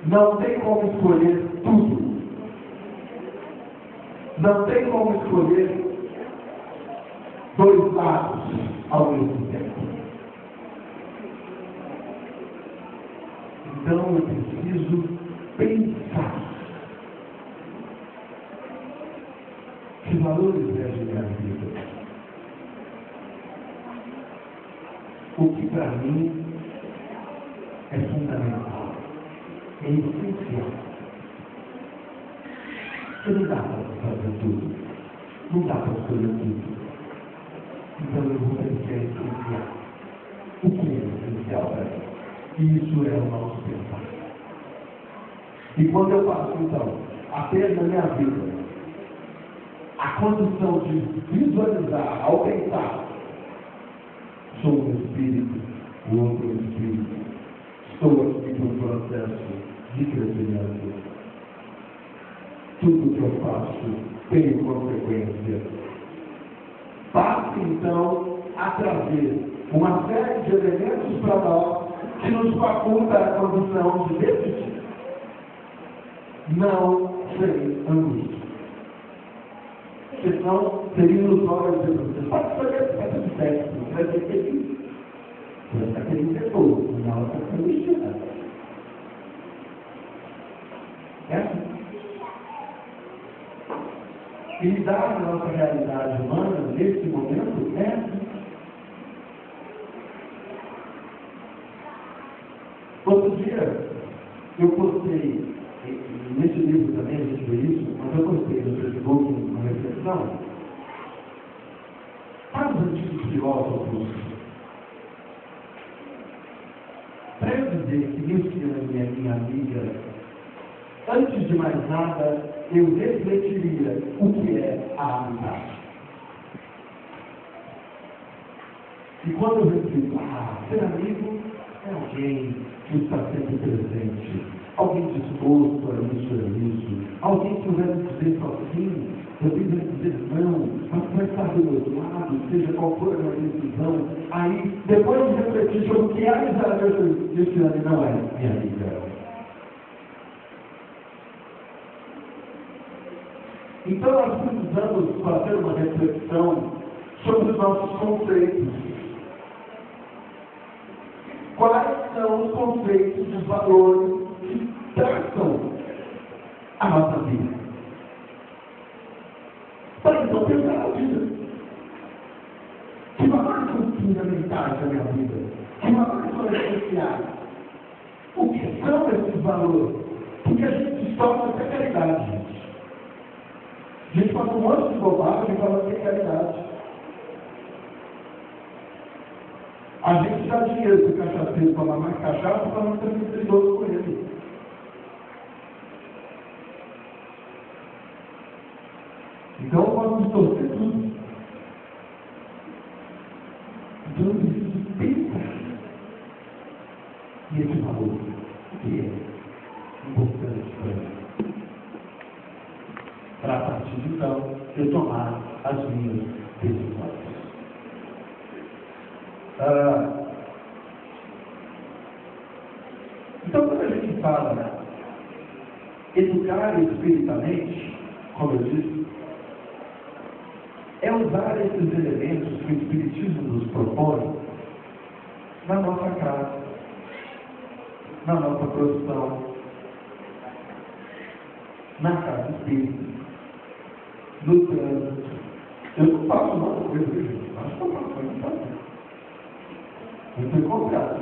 Não tem como escolher tudo. Não tem como escolher dois lados ao mesmo tempo. Então eu preciso pensar: que valores é a minha vida? O que para mim é fundamental, é essencial. Porque não dá para fazer tudo, não dá para escolher tudo. Então eu vou ter que é essencial. O que é essencial para mim? Isso é o nosso pensar. E quando eu faço, então, apenas na minha vida, a condição de visualizar, ao pensar, sou um espírito, o outro é um espírito, estou aqui no processo de crescimento. Tudo que eu faço tem consequência. Passe, então, a trazer uma série de elementos para nós que nos faculta a condição de decidir. Não sem angústia. Senão, seria ilusório dizer: você pode fazer esse sexo, você vai ter feliz. Você está querendo ser todo, mas ela está angustiada. É assim. E lidar na nossa realidade humana, nesse momento, é assim. Outro dia, Eu postei, nesse livro também a gente vê isso, mas eu postei no Facebook uma reflexão. Para os antigos filósofos, para eu dizer que Nilce é minha amiga, antes de mais nada, eu refletiria o que é a amizade. E quando eu reflito, ser amigo é alguém que está sempre presente, alguém disposto a isso, alguém que vai dizer sozinho, também vai dizer não, mas vai estar do meu lado, seja qual for a minha decisão. Aí, depois de refletir sobre o que é amizade, eu disse que ele não é minha amiga. Então nós precisamos fazer uma reflexão sobre os nossos conceitos. Quais são os conceitos, os valores que traçam a nossa vida? Para então pensar na vida. Que valores são fundamentais da minha vida? Que valores são essenciais? O que são esses valores? Porque a gente distorce até a caridade, gente. A gente faz um monte de bobagem falando que é caridade. A gente dá dinheiro para o cachaceiro tomar mais cachaça para não ser misericordioso com ele. Então eu posso distorcer tudo. Então eu preciso pensar nesse valor que é importante para mim. Para a partir de então eu tomar as minhas decisões. Então, quando a gente fala educar espiritualmente, como eu disse, é usar esses elementos que o Espiritismo nos propõe na nossa casa, na nossa profissão, na casa espírita, no trânsito. Eu não faço uma coisa, gente. Acho que eu faço, eu não faço. Eu fui comprado.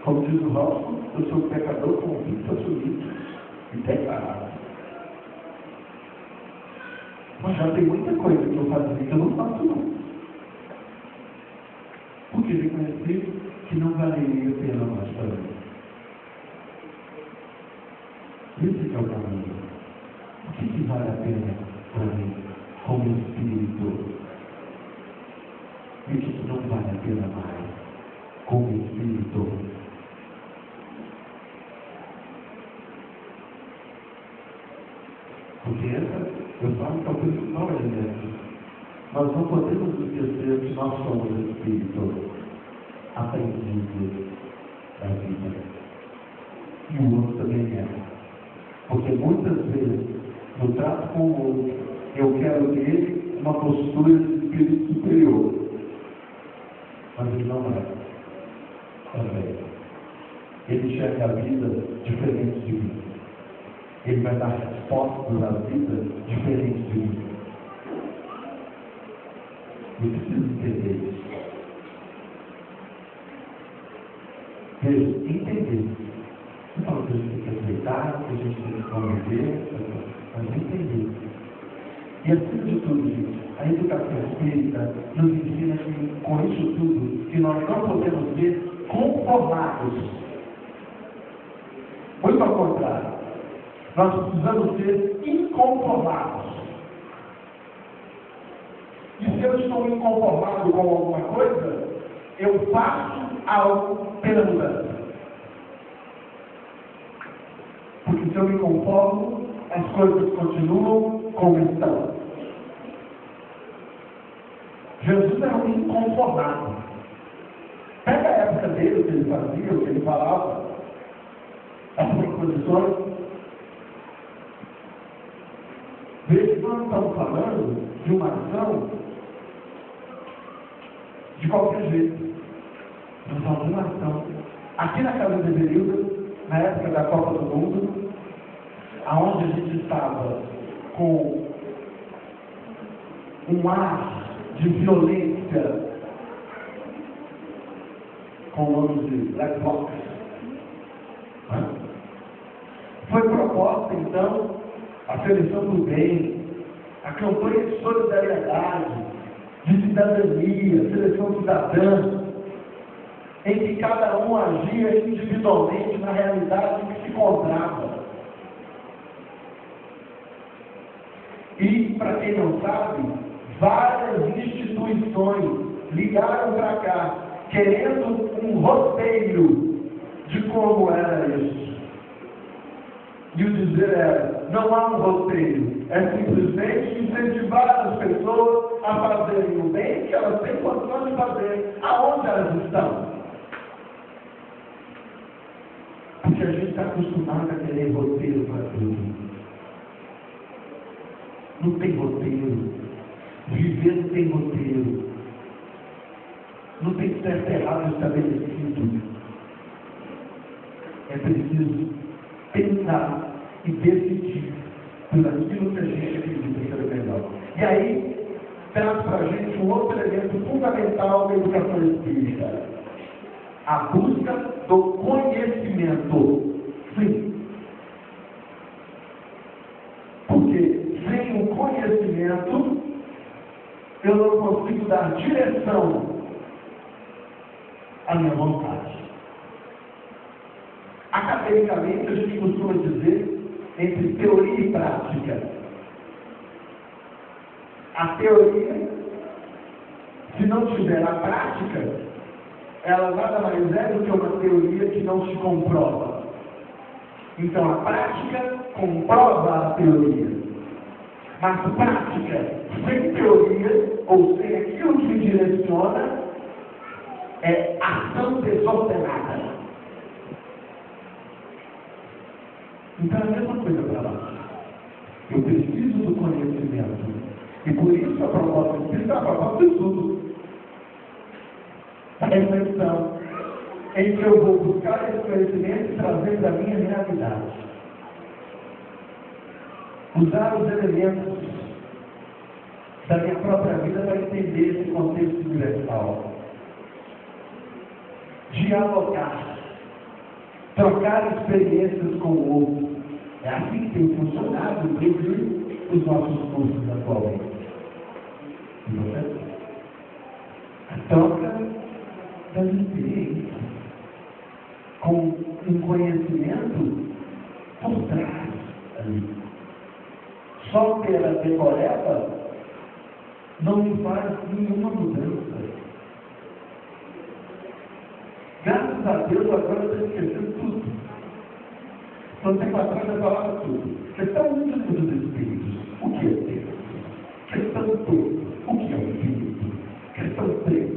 Como diz o Rosco, eu sou pecador convicto, assumido e declarado. Mas já tem muita coisa que eu fazia que eu não faço não. Porque reconheci que não valeria a pena mais para mim. Esse que é o caminho. O que vale a pena para mim como espírito? E o que não vale a pena mais como espírito? Porque essa, eu falo que é o principal elemento. Nós não podemos esquecer que nós somos espírito aprendido da vida. E o outro também é. Porque muitas vezes, no trato com o outro, eu quero dele uma postura de espírito superior. Mas ele não é. Também. Ele enxerga a vida diferente de mim. Ele vai dar respostas à vida diferentes de mim. Eu preciso entender isso. Veja, entender. Não falo que a gente tem que aceitar, que a gente tem que conviver, mas entender. E acima de tudo, gente, a educação espírita nos ensina que, com isso tudo, que nós não podemos ser conformados. Muito ao contrário. Nós precisamos ser inconformados. E se eu estou inconformado com alguma coisa, eu faço algo pela mudança. Porque se eu me conformo, as coisas continuam como estão. Jesus era um inconformado. Pega a época dele, o que ele fazia, o que ele falava, as proposições. Veja que nós estamos falando de uma ação de qualquer jeito. Nós falamos de uma ação. Aqui na casa de Berilda, na época da Copa do Mundo, aonde a gente estava com um ar de violência, com o nome de Black Bloc, Foi proposta, então, a seleção do bem, a campanha de solidariedade, de cidadania, seleção cidadã, em que cada um agia individualmente na realidade em que se encontrava. E, para quem não sabe, várias instituições ligaram para cá, querendo um roteiro de como era isso. E o dizer era, não há um roteiro, é simplesmente incentivar as pessoas a fazerem o bem que elas têm condição de fazer, aonde elas estão. Porque a gente está acostumado a querer roteiro para tudo. Não tem roteiro. Viver não tem roteiro. Não tem certo e errado estabelecido. É preciso pensar e decidir por aquilo que a gente acredita ser melhor. E aí, traz para a gente um outro elemento fundamental da educação espírita. A busca do conhecimento. Sim. Porque sem o conhecimento, eu não consigo dar direção à minha vontade. Academicamente, a gente costuma dizer entre teoria e prática. A teoria, se não tiver a prática, ela nada mais é do que uma teoria que não se comprova. Então, a prática comprova a teoria. Mas prática sem teoria, ou sem aquilo que direciona, é ação desordenada. Então, é a mesma coisa para nós. Eu preciso do conhecimento. E por isso a proposta espírita é a proposta de tudo. A reflexão em que eu vou buscar esse conhecimento e trazer para a minha realidade. Usar os elementos da minha própria vida para entender esse contexto universal. Dialogar. Trocar experiências com o outro. É assim que tem funcionado desde os nossos cursos atualmente. E você? A troca das experiências, com um conhecimento por trás ali. Só pela decoreba não me faz nenhuma mudança. Graças a Deus agora eu estou esquecendo tudo. Quando tempo atrás eu falava tudo. Questão 1 dos Espíritos. O que é Deus? Questão 2. O que é o Espírito? Questão 3.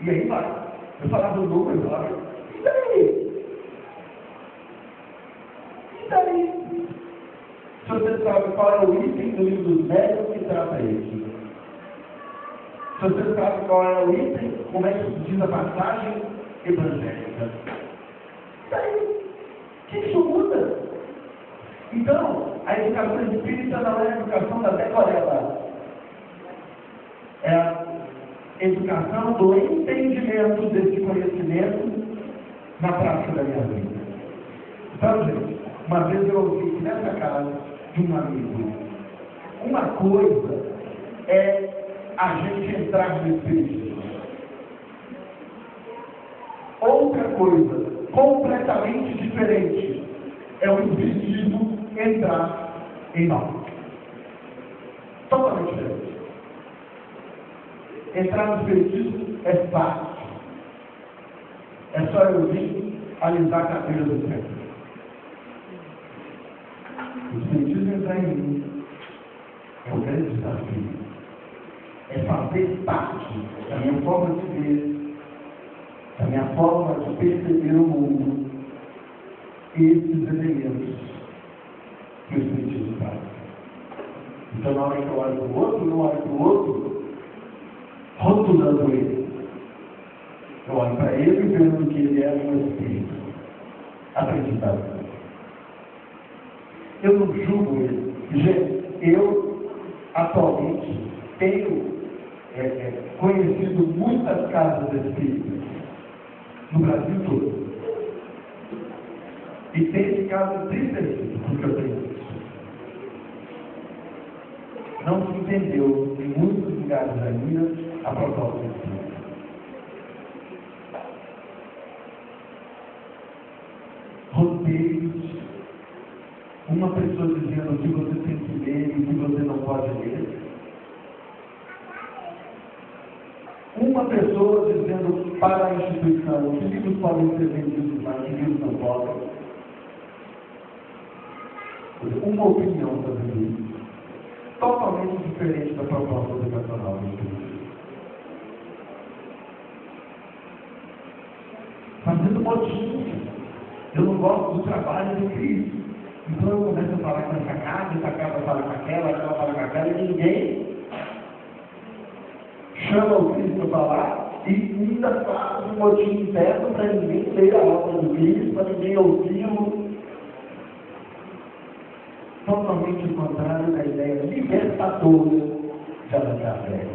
E aí vai. Eu falava o número, eu falava, e daí? E daí? Se você sabe qual é o item do livro dos Médiuns que trata isso. Se você sabe qual é o item, como é que se diz a passagem evangélica. E daí? Que isso muda? Então, a educação espírita não é a educação da decoreba. É a educação do entendimento desse conhecimento na prática da minha vida. Então, gente, uma vez eu ouvi nessa casa de um amigo, uma coisa é a gente entrar no Espiritismo. Outra coisa, completamente diferente, é o Espiritismo entrar em nós. Totalmente diferente. Entrar no Espiritismo é fácil. É só eu vir alisar a cadeira do centro. O Espiritismo entrar em mim é o grande desafio. É fazer parte da minha forma de ver, da minha forma de perceber o mundo, esses elementos que o Espiritismo traz. Então, na hora que eu olho para o outro, não olho para o outro, rotulando ele. Eu olho para ele vendo que ele é um espírito acreditado. Eu não julgo ele. Gente, eu atualmente tenho conhecido muitas casas espíritas no Brasil todo. E tem ficado triste porque eu tenho isso. Não se entendeu em muitos lugares ainda a proposta de Deus. Roteiros, uma pessoa dizendo o que você tem que ler e o que você não pode ler. Uma pessoa dizendo para a instituição que livros podem ser vendidos, mas que livros não podem. Uma opinião fazendo isso. Totalmente diferente da proposta educacional do Espírito. Fazendo motim. Eu não gosto do trabalho do Cristo. Então eu começo a falar com essa casa fala com aquela fala com aquela, e ninguém chama o Cristo para falar e ainda faz um motim interno para ninguém ler a obra do Cristo, para ninguém ouvi-lo. Totalmente o contrário da ideia libertadora de Allan Kardec.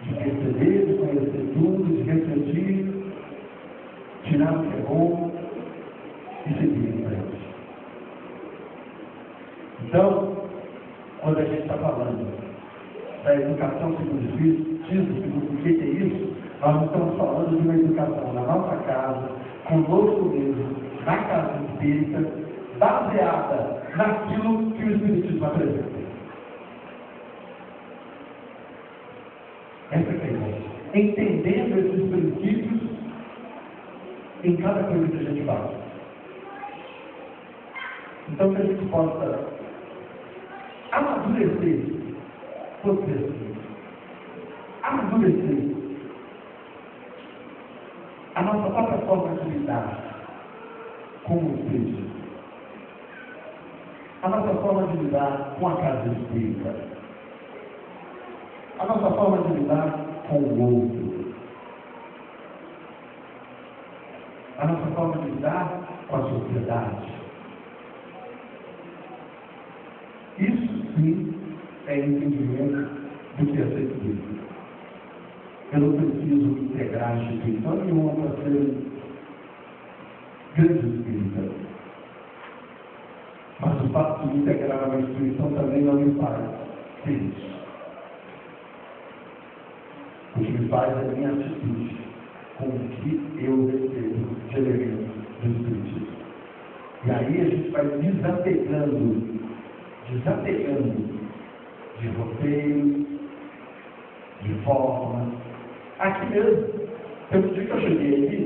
De perceber, de conhecer tudo, de refletir, tirar o que é bom e seguir em frente. Então, quando a gente está falando da educação segundo o Espiritismo, o que é isso? Nós não estamos falando de uma educação na nossa casa, conosco mesmo, na casa espírita, baseada naquilo que o Espiritismo apresenta. Essa é a ideia. Entendendo esses princípios em cada coisa que a gente faz. Então, que a gente possa amadurecer, amadurecer a nossa própria forma de lidar com o Espírito, a nossa forma de lidar com a casa espírita, a nossa forma de lidar com o outro, a nossa forma de lidar com a sociedade. Isso sim é entendimento do que é ser espírita. Eu não preciso integrar a instituição nenhuma para ser grande espírita. Mas o fato de integrar uma instituição também não me faz feliz. O que me faz é a minha atitude com o que eu recebo de elementos do Espiritismo. E aí a gente vai desapegando de roteiro, de forma. Aqui mesmo, teve um dia que eu cheguei aqui,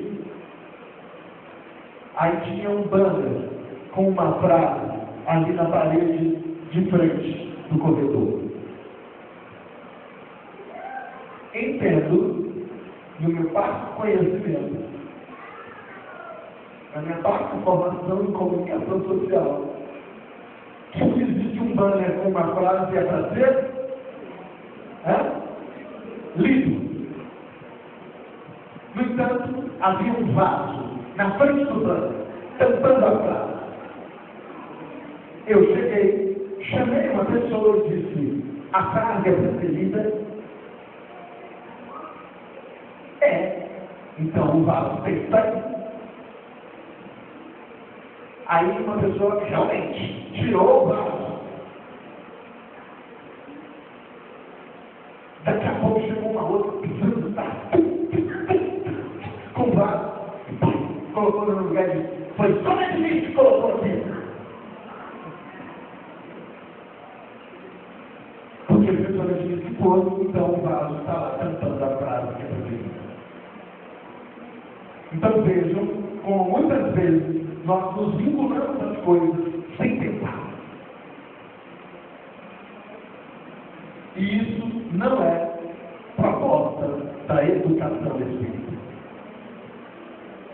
aí tinha um banner com uma frase ali na parede de frente do corredor. Entendo, no meu parco conhecimento, na minha parte de formação em comunicação social, que existe um banner com uma frase que é para ser lido. No entanto, havia um vaso na frente do banner, tampando a frase. Eu cheguei, chamei uma pessoa e disse: a frase é preferida? É. Então o vaso tem sangue. Aí uma pessoa que realmente tirou o vaso. Daqui a pouco chegou uma outra pisando, com o vaso, colocou no lugar de. Foi somente isso que colocou aqui. Porque a pessoa disse que foi, então o vaso está lá cantando a frase que é preferida. Então vejam como muitas vezes nós nos vinculamos às coisas sem pensar. E isso não é proposta da educação espírita.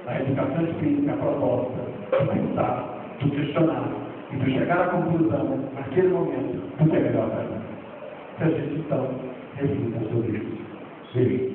A educação espírita é a proposta de pensar, de questionar e de chegar à conclusão, naquele momento, do que é melhor para nós. Se a gente então reflita sobre isso. Beijo.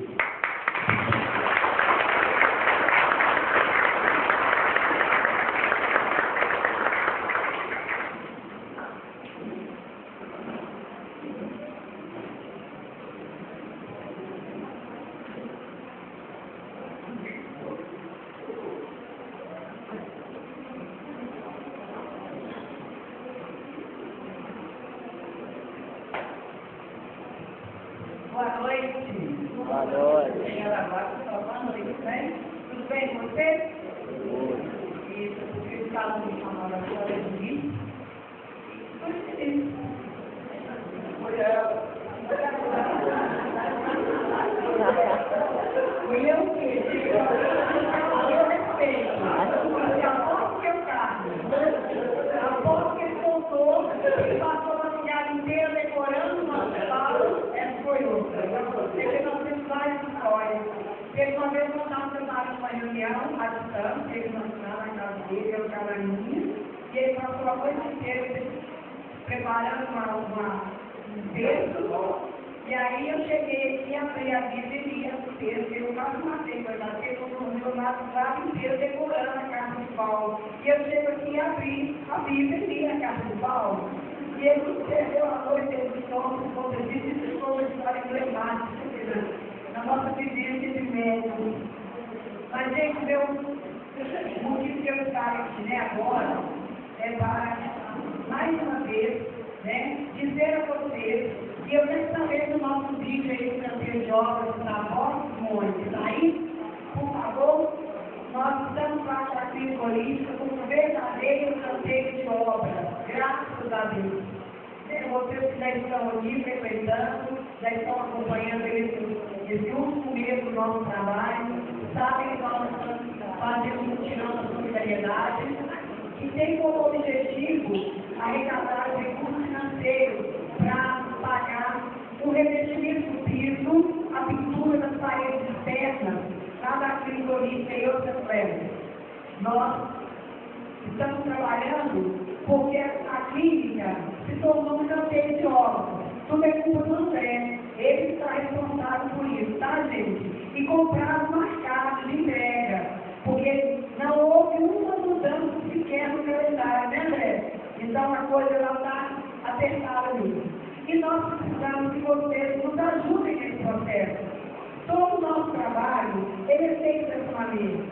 Boa noite. Boa noite. Senhora agora, boa noite, né? Tudo bem com você? Tudo. Isso, porque eles estavam me chamando a senhora de mim. Foi feliz. Foi ela. Fui eu que eu respeito. Porque aposto que eu carro. Aposto que ele voltou e passou a madrugada inteira decorando o nosso salão. Essa foi outra. Porque nós temos várias histórias. Teve uma vez nós estávamos preparados uma reunião à distância, ele não estava na casa dele, eu estava na minha, e ele passou a noite inteira preparando um texto. E aí eu cheguei aqui, abri a Bíblia e li o texto, eu quase matei, porque eu estou na madrugada inteira decorando a carta de Paulo. E eu chego aqui e abri a Bíblia e li a carta de Paulo. E ele escreveu a noite dele de novo, como eu disse, isso foi uma história emblemática na nossa vivência de médicos. Mas, gente, o motivo que eu estar aqui, né, agora, é para, mais uma vez, né, dizer a vocês, e eu nessa vez no nosso vídeo aí do canteiro de obras da Voz do Monte, aí, por favor, nós estamos para a crise política com um verdadeiro canteiro de obras, graças a Deus. Vocês que já estão aqui frequentando, já estão acompanhando esse último mês do nosso trabalho, sabem que nós fazemos um mutirão da solidariedade, que tem como objetivo arrecadar recursos financeiros para pagar o revestimento do piso, a pintura das paredes externas, lá da clínica e outras prédios. Nós estamos trabalhando porque a clínica se tornou um canteiro de obras. Tudo é culpa do André. Ele está responsável por isso, tá, gente? E compraram marcados de entrega, porque não houve uma mudança sequer no calendário, né, André? Então a coisa está apertada mesmo. E nós precisamos que vocês nos ajudem nesse processo. Todo o nosso trabalho, ele é feito dessa maneira.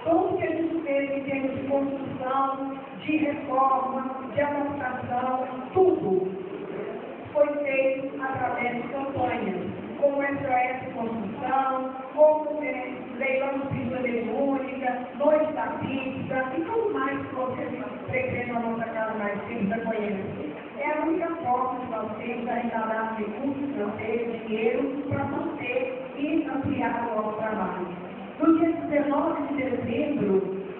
Tudo que a gente fez em termos de construção, de reforma, de adaptação, tudo foi feito através de campanhas, como SOS Construção, como leilão de pintura única, noite da pizza e tudo mais que vocês frequentam a nossa casa mais simples conhecem. É a única forma de nós termos arrecadar recursos financeiros, dinheiro, para manter e ampliar o nosso trabalho. No dia 19 de dezembro,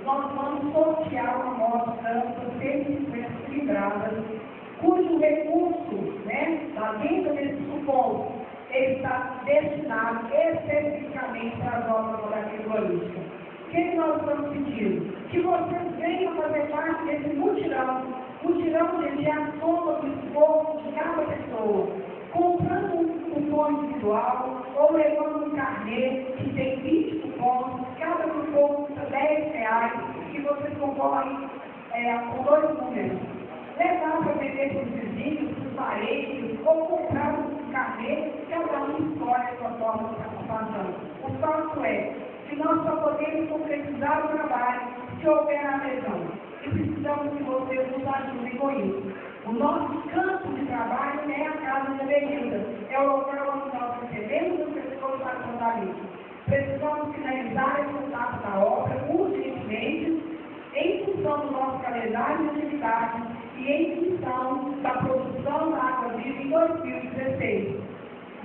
nós vamos sortear uma moto Santa 150 cilindradas, cujo recurso, né, da venda desse cupom, ele está destinado especificamente para as obras da agricultura. O que nós estamos pedindo? Que vocês venham fazer parte desse mutirão. Mutirão de a soma do esforço de cada pessoa, comprando um cupom individual ou levando um carnê que tem 20 cupons, cada cupom custa R$10, que vocês concorrem com 2 números. Levar para vender para os vizinhos, para os parentes, ou comprar um carnê, cada um escolhe a sua forma de participação. O fato é que nós só podemos concretizar o trabalho se houver adesão. E precisamos que vocês nos ajudem com isso. O nosso campo de trabalho é a Casa de Avenida. É o local onde nós recebemos as pessoas para contar isso. Precisamos finalizar essa etapa da obra urgentemente, em função do nosso calendário de atividades e em função da produção da água viva em 2016.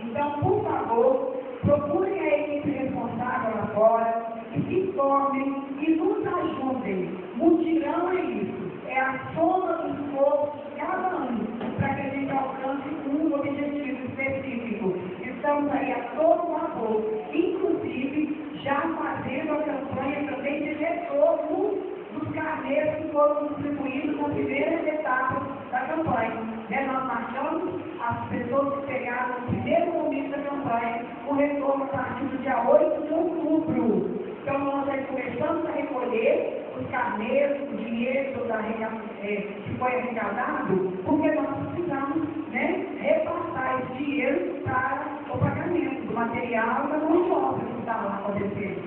Então, por favor, procurem a equipe responsável lá fora, que se informem e nos ajudem. Mutirão é isso, é a soma do esforço de cada um, para que a gente alcance um objetivo específico. Estamos aí a todo vapor, inclusive já fazendo a campanha também de retorno dos carnês que foram distribuídos na primeira etapa da campanha. Nós marcamos as pessoas que pegaram no primeiro momento da campanha o retorno a partir do dia 8 de outubro. Então, nós já começamos a recolher os carnês, o dinheiro que foi arrecadado, porque nós precisamos, né, repassar esse dinheiro para o pagamento do material e da mão de obra que está lá acontecendo.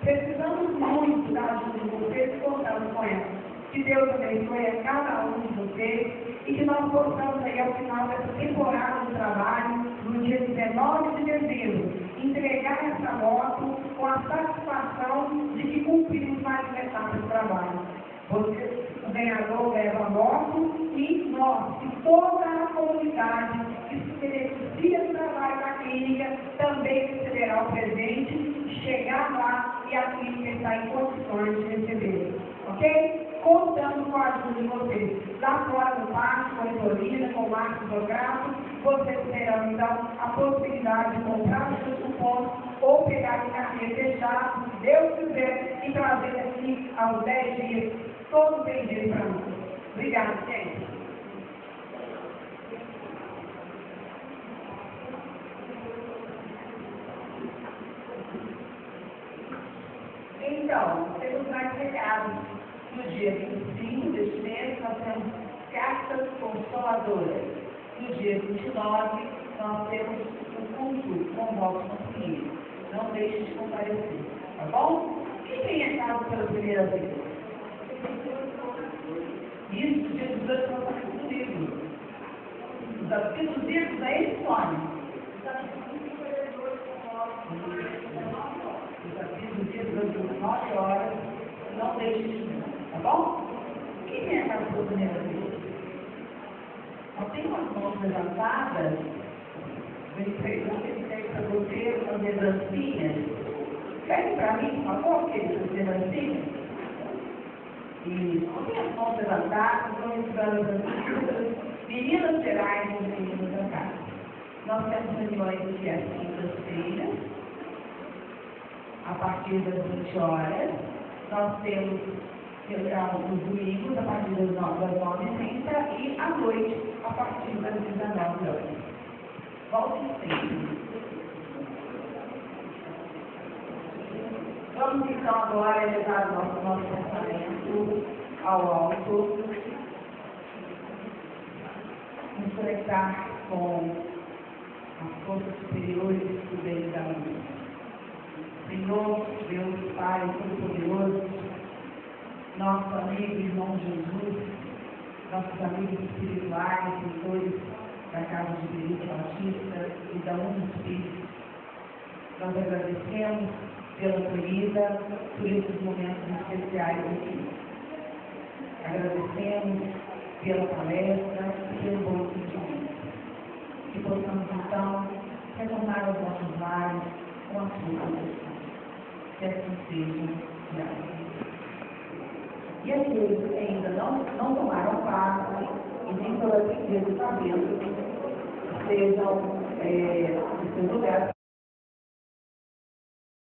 Precisamos muito da ajuda de vocês e contamos com ela. Que Deus abençoe a cada um de vocês e que nós possamos aí ao final dessa temporada de trabalho, no dia 19 de dezembro, entregar essa moto com a satisfação de que cumprimos mais etapas do trabalho. Você, o ganhador, leva a moto e nós, e toda a comunidade que se beneficia do trabalho da clínica, também receberá o presente e chegar lá e a clínica está em condições de receber. Ok? Contando com a ajuda de vocês. Lá fora do parque, com a Vitorina, com o Marcos Dograto, vocês terão então a possibilidade de comprar os seus cupons ou pegar em carteira fechada, se Deus quiser, e trazer aqui aos 10 dias todos vendidos para nós. Obrigada, gente. Então, temos mais recados. No dia 25 deste mês, nós temos cartas consoladoras. No dia 29, nós temos o culto com o vosso conselheiro. Não deixe de comparecer, tá bom? Quem tem recado pela primeira vez? Isso, dia 18, nós estamos no livro. Os abduzidos da Espanha. Os abduzidos às 9 horas, não deixe de ir. Tá bom? Quem tem a casa pela primeira vez? Nós temos umas mãos levantadas. Eu entreguei para você as lembrancinhas. Pegue para mim, por favor, queridas, as lembrancinhas. E não tem as mãos levantadas, vamos estudar as lembrancinhas. Meninas gerais e meninos da casa. Nós temos reuniões de às quintas-feiras, a partir das 20 horas. Nós temos nos domingos, a partir das 9h30 e à noite, a partir das 19 horas. Volte sempre. Vamos então agora elevar nosso pensamento ao alto, nos conectar com as forças superiores do bem da luz. Senhor, Deus Pai Todo-Poderoso, nosso amigo e irmão Jesus, nossos amigos espirituais, mentores da Casa de Benito Batista e da Uno Espírito, nós agradecemos pela acolhida, por esses momentos especiais aqui. Agradecemos pela palestra e pelo bom sentimento. Que possamos então retornar aos nossos lares com a sua proteção. Que assim seja, graças. E aqueles que ainda não tomaram parte e nem pela primeira sabendo, sejam em seus lugares.